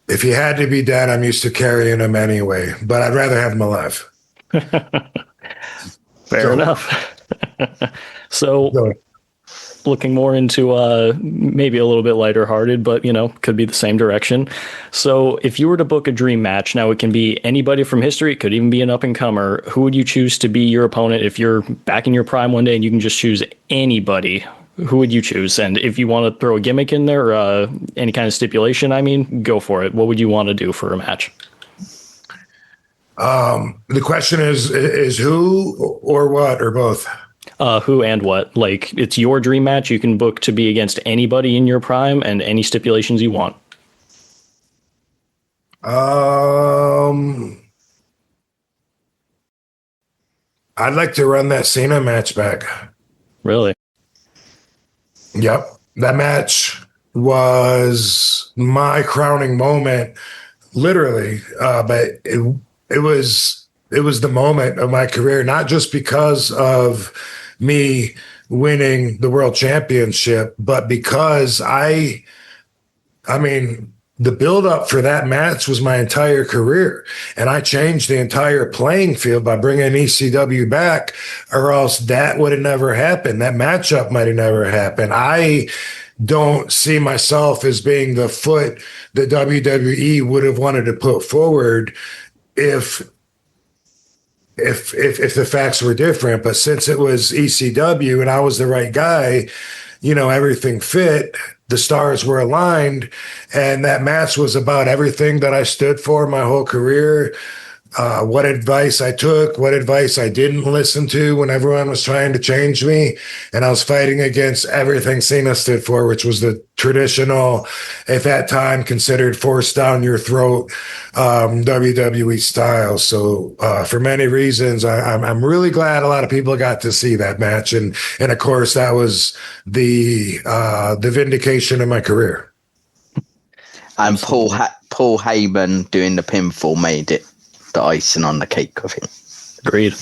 if he had to be dead, I'm used to carrying him anyway. But I'd rather have him alive. Fair enough. So, looking more into maybe a little bit lighter hearted, but could be the same direction. So if you were to book a dream match, now it can be anybody from history, it could even be an up and comer. Who would you choose to be your opponent if you're back in your prime one day and you can just choose anybody? Who would you choose? And if you want to throw a gimmick in there, any kind of stipulation, go for it. What would you want to do for a match? The question is who or what or both? Who and what? Like, it's your dream match. You can book to be against anybody in your prime and any stipulations you want. I'd like to run that Cena match back. Really? Yep. That match was my crowning moment, literally. But it was the moment of my career, not just because of me winning the world championship, but because I mean, the buildup for that match was my entire career. And I changed the entire playing field by bringing ECW back, or else that would have never happened. That matchup might have never happened. I don't see myself as being the foot that WWE would have wanted to put forward if the facts were different. But since it was ECW and I was the right guy, everything fit. The stars were aligned, and that match was about everything that I stood for my whole career. What advice I took, what advice I didn't listen to when everyone was trying to change me. And I was fighting against everything Cena stood for, which was the traditional, at that time, considered forced down your throat WWE style. So for many reasons, I'm really glad a lot of people got to see that match. And of course, that was the vindication of my career. And Paul Heyman doing the pinfall made it the icing on the cake of him. Agreed.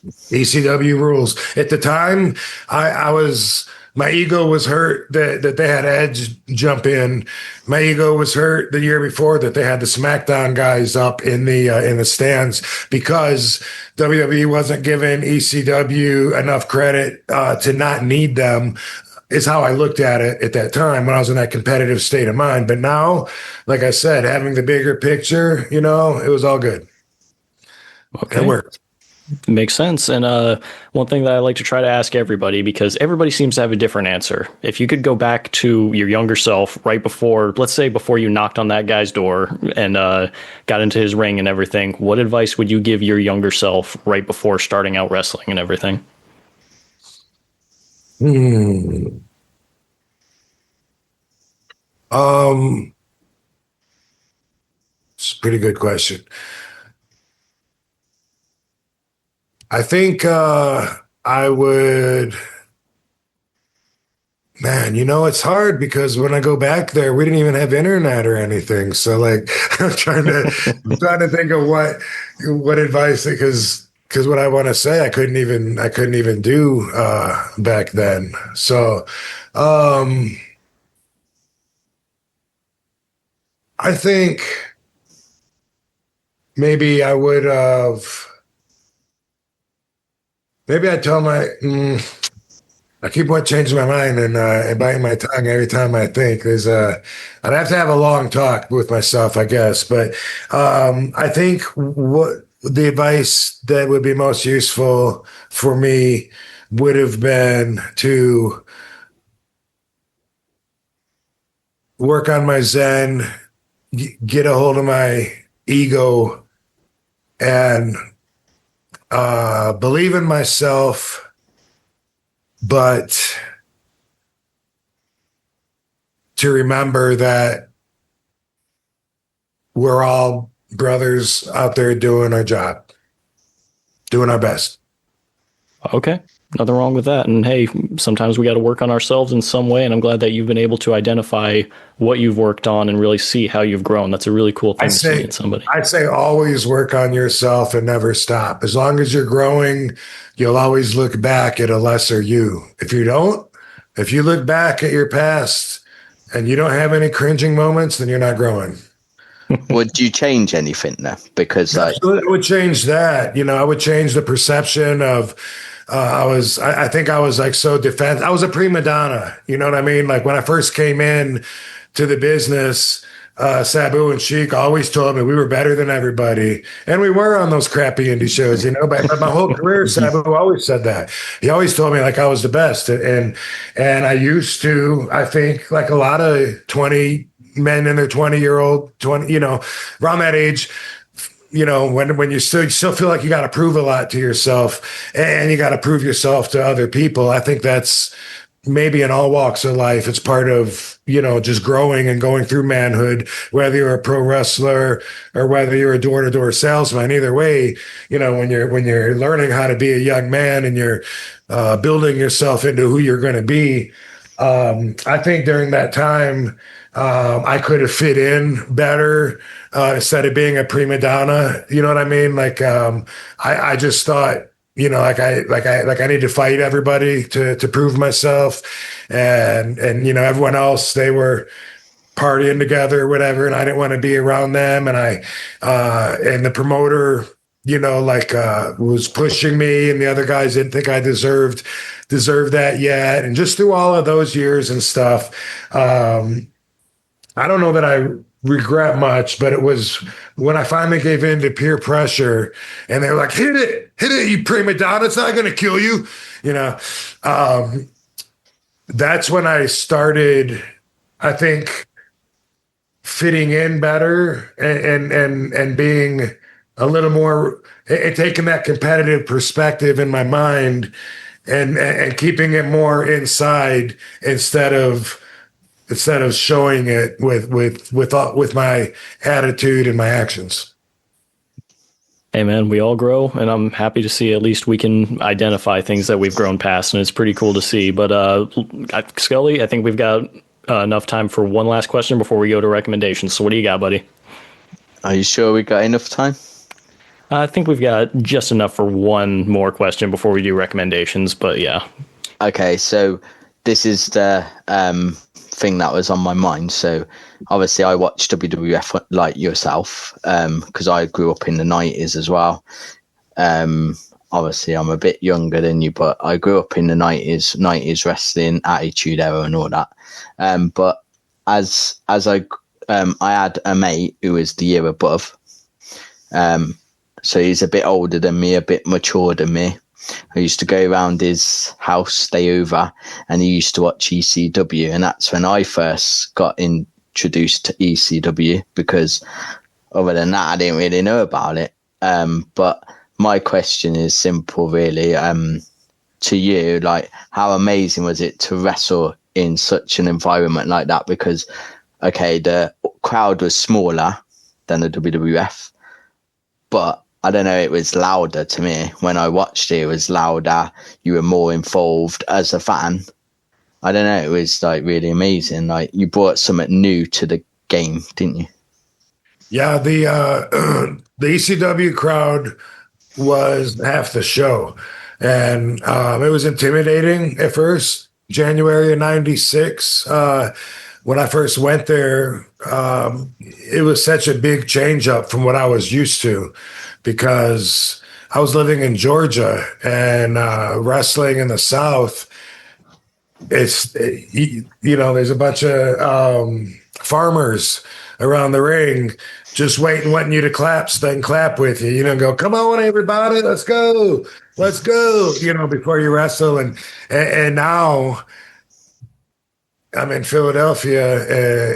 ECW rules. At the time, my ego was hurt that they had Edge jump in. My ego was hurt the year before that they had the SmackDown guys up in the stands, because WWE wasn't giving ECW enough credit to not need them. Is how I looked at it at that time when I was in that competitive state of mind. But now, like I said, having the bigger picture, it was all good. Okay. It worked. Makes sense. And one thing that I like to try to ask everybody, because everybody seems to have a different answer. If you could go back to your younger self right before, let's say before you knocked on that guy's door and got into his ring and everything, what advice would you give your younger self right before starting out wrestling and everything? It's a pretty good question. I think I would, man, it's hard because when I go back there, we didn't even have internet or anything. So like, I'm trying to think of what advice, because what I want to say, I couldn't even do back then. So I think maybe I would have. Maybe I tell I keep on changing my mind and biting my tongue every time I think. I'd have to have a long talk with myself, I guess. But I think what the advice that would be most useful for me would have been to work on my Zen, get a hold of my ego, and believe in myself, but to remember that we're all brothers out there doing our job, doing our best. Okay. Nothing wrong with that. And hey, sometimes we got to work on ourselves in some way. And I'm glad that you've been able to identify what you've worked on and really see how you've grown. That's a really cool thing to see in somebody. I'd say always work on yourself and never stop. As long as you're growing, you'll always look back at a lesser you. If you look back at your past and you don't have any cringing moments, then you're not growing. Would you change anything there? Because I would change that. I would change the perception of. I think I was like so defensive. I was a prima donna. You know what I mean? Like when I first came in to the business, Sabu and Sheik always told me we were better than everybody. And we were on those crappy indie shows, but my whole career, Sabu always said that. He always told me like I was the best. And I used to, I think like a lot of 20 men in their 20-year-old, around that age, when you still feel like you got to prove a lot to yourself and you got to prove yourself to other people. I think that's maybe in all walks of life. It's part of, just growing and going through manhood, whether you're a pro wrestler or whether you're a door-to-door salesman. Either way, when you're learning how to be a young man and you're building yourself into who you're going to be, I think during that time, I could have fit in better instead of being a prima donna. You know what I mean? Like I just thought, I need to fight everybody to prove myself, and everyone else, they were partying together or whatever, and I didn't want to be around them, and and the promoter, was pushing me, and the other guys didn't think I deserved that yet, and just through all of those years and stuff. I don't know that I regret much, but it was when I finally gave in to peer pressure and they were like, hit it, you prima donna. It's not going to kill you. That's when I started, I think, fitting in better and being a little more, and taking that competitive perspective in my mind and keeping it more inside instead of showing it with my attitude and my actions. Hey man, we all grow, and I'm happy to see at least we can identify things that we've grown past, and it's pretty cool to see. But Scully, I think we've got enough time for one last question before we go to recommendations. So what do you got, buddy? Are you sure we got enough time? I think we've got just enough for one more question before we do recommendations, but yeah. Okay, so this is the thing that was on my mind. So obviously I watched WWF like yourself, because I grew up in the 90s as well. Obviously I'm a bit younger than you, but I grew up in the 90s wrestling, Attitude Era and all that. But as I had a mate who was the year above. So he's a bit older than me, a bit mature than me. I used to go around his house, stay over, and he used to watch ECW. And that's when I first got introduced to ECW, because other than that, I didn't really know about it. But my question is simple, really. To you, like, how amazing was it to wrestle in such an environment like that? Because, okay, the crowd was smaller than the WWF, but I don't know, it was louder to me. When I watched it, it was louder. You were more involved as a fan. I don't know, it was like really amazing. Like, you brought something new to the game, didn't you? Yeah, the ECW crowd was half the show. And it was intimidating at first. January of 96, when I first went there, it was such a big change up from what I was used to, because I was living in Georgia and wrestling in the South. There's a bunch of farmers around the ring just wanting you to clap with you, go, come on, everybody, let's go, before you wrestle. And now I'm in Philadelphia.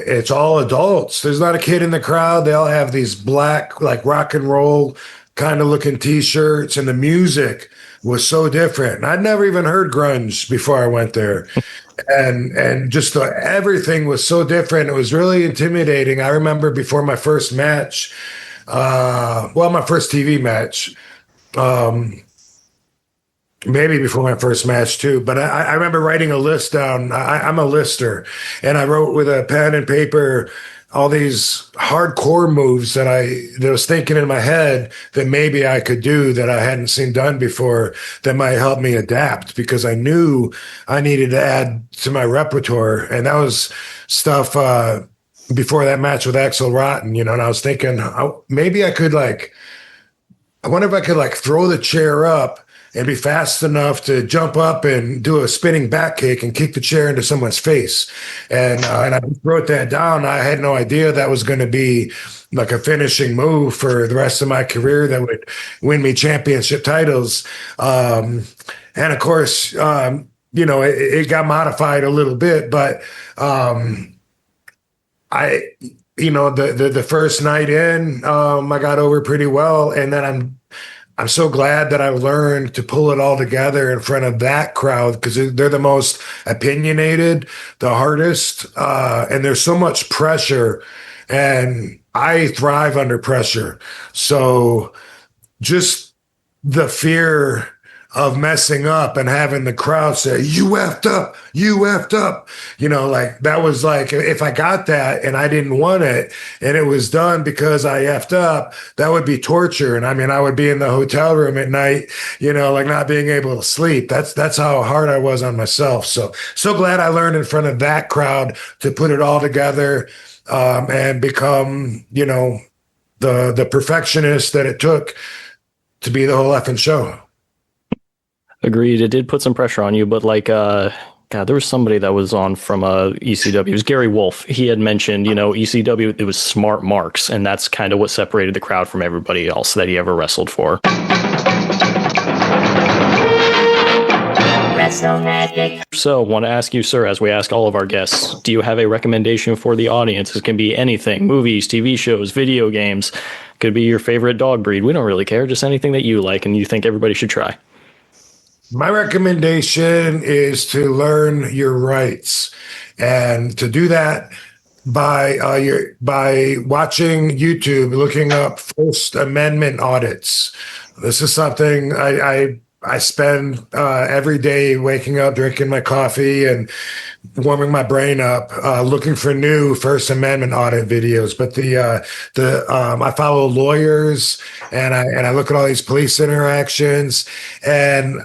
It's all adults. There's not a kid in the crowd. They all have these black, like, rock and roll kind of looking T-shirts, and the music was so different. And I'd never even heard grunge before I went there. And just everything was so different. It was really intimidating. I remember before my first match, my first TV match, maybe before my first match too. But I remember writing a list down. I'm a lister, and I wrote with a pen and paper all these hardcore moves that was thinking in my head that maybe I could do that I hadn't seen done before that might help me adapt, because I knew I needed to add to my repertoire. And that was stuff before that match with Axel Rotten, and I was thinking, maybe I could I wonder if I could throw the chair up and be fast enough to jump up and do a spinning back kick and kick the chair into someone's face. And I wrote that down. I had no idea that was going to be like a finishing move for the rest of my career that would win me championship titles. And of course, it got modified a little bit, but the first night in, I got over pretty well, and then I'm so glad that I learned to pull it all together in front of that crowd, because they're the most opinionated, the hardest, and there's so much pressure, and I thrive under pressure. So just the fear of messing up and having the crowd say, "You effed up, you effed up." That was if I got that and I didn't want it and it was done because I effed up, that would be torture. And I would be in the hotel room at night, not being able to sleep. That's how hard I was on myself. So glad I learned in front of that crowd to put it all together, and become, the perfectionist that it took to be the whole effing show. Agreed. It did put some pressure on you, but God, there was somebody that was on from ECW. It was Gary Wolf. He had mentioned, ECW, it was smart marks, and that's kind of what separated the crowd from everybody else that he ever wrestled for. Wrestle Magic. So, want to ask you, sir, as we ask all of our guests, do you have a recommendation for the audience? It can be anything: movies, TV shows, video games. Could be your favorite dog breed. We don't really care. Just anything that you like and you think everybody should try. My recommendation is to learn your rights, and to do that by watching YouTube, looking up First Amendment audits. This is something I spend every day, waking up, drinking my coffee, and warming my brain up, looking for new First Amendment audit videos. But I follow lawyers, and I look at all these police interactions, and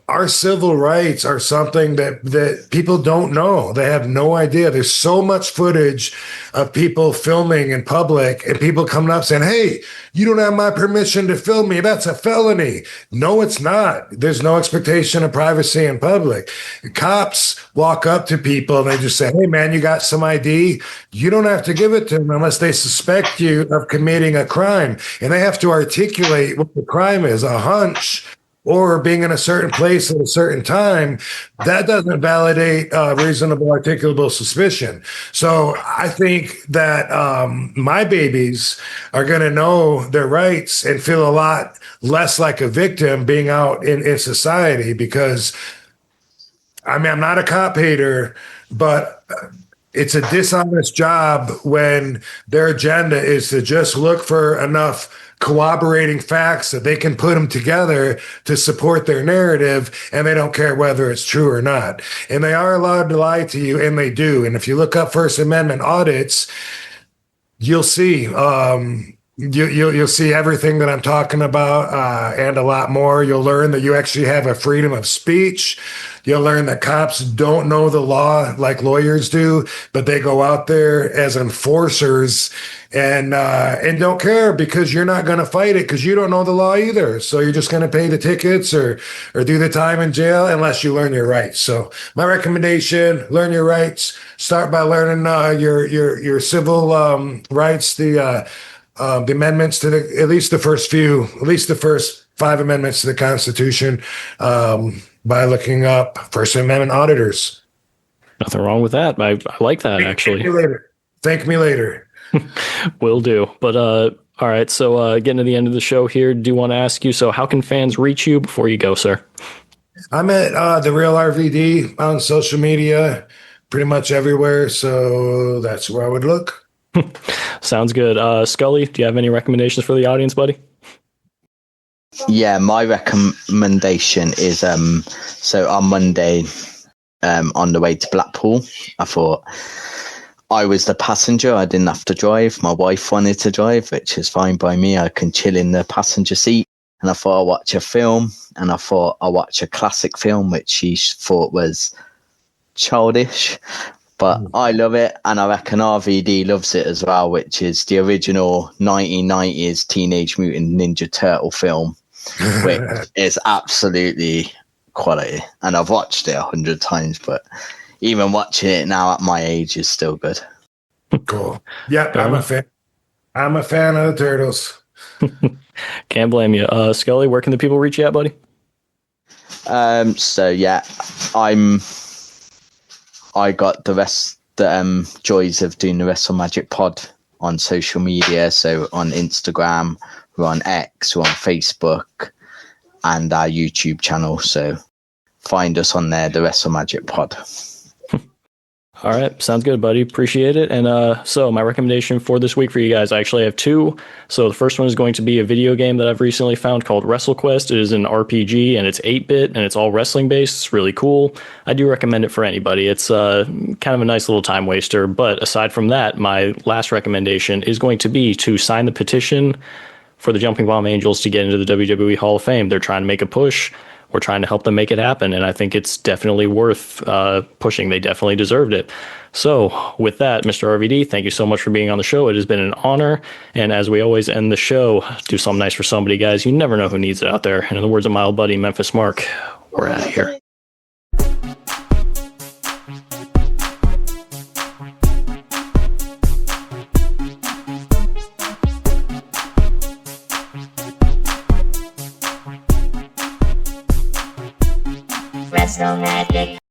our civil rights are something that people don't know. They have no idea. There's so much footage of people filming in public and people coming up saying, "Hey, you don't have my permission to film me. That's a felony." No, it's not. There's no expectation of privacy in public. Cops walk up to people and they just say, "Hey, man, you got some ID?" You don't have to give it to them unless they suspect you of committing a crime. And they have to articulate what the crime is. A hunch or being in a certain place at a certain time, that doesn't validate reasonable articulable suspicion. So I think that my babies are going to know their rights and feel a lot less like a victim being out in society, because I'm not a cop hater, but it's a dishonest job when their agenda is to just look for enough corroborating facts that they can put them together to support their narrative, and they don't care whether it's true or not. And they are allowed to lie to you, and they do. And if you look up First Amendment audits, you'll see you'll see everything that I'm talking about, and a lot more. You'll learn that you actually have a freedom of speech. You'll learn that cops don't know the law like lawyers do, but they go out there as enforcers and don't care, because you're not going to fight it because you don't know the law either. So you're just going to pay the tickets or do the time in jail unless you learn your rights. So my recommendation: learn your rights. Start by learning your civil rights, the amendments to at least the first 5 amendments to the Constitution, by looking up First Amendment auditors. Nothing wrong with that. I like that, actually. Thank me later. Will do. But all right, so getting to the end of the show here, do want to ask you, so how can fans reach you before you go, sir? I'm at The Real RVD on social media, pretty much everywhere, so that's where I would look. Sounds good. Scully, do you have any recommendations for the audience, buddy? Yeah, my recommendation is so on Monday, on the way to Blackpool, I thought I was the passenger. I didn't have to drive. My wife wanted to drive, which is fine by me. I can chill in the passenger seat. And I thought I'll watch a film, and I thought I'll watch a classic film, which she thought was childish. But I love it, and I reckon RVD loves it as well, which is the original 1990s Teenage Mutant Ninja Turtle film, which is absolutely quality. And I've watched it 100 times, but even watching it now at my age is still good. Cool. Yeah, I'm a fan. I'm a fan of the Turtles. Can't blame you. Scully, where can the people reach you at, buddy? So yeah, I got the joys of doing the Wrestle Magic pod on social media. So on Instagram, we're on X, we're on Facebook, and our YouTube channel. So find us on there, the Wrestle Magic pod. All right. Sounds good, buddy. Appreciate it. And so my recommendation for this week for you guys, I actually have two. So the first one is going to be a video game that I've recently found called WrestleQuest. It is an RPG, and it's 8-bit, and it's all wrestling based. It's really cool. I do recommend it for anybody. It's kind of a nice little time waster. But aside from that, my last recommendation is going to be to sign the petition for the Jumping Bomb Angels to get into the WWE Hall of Fame. They're trying to make a push. We're trying to help them make it happen, and I think it's definitely worth pushing. They definitely deserved it. So with that, Mr. RVD, thank you so much for being on the show. It has been an honor, and as we always end the show, do something nice for somebody, guys. You never know who needs it out there. And in the words of my old buddy, Memphis Mark, we're out of here. Wrestle Magic.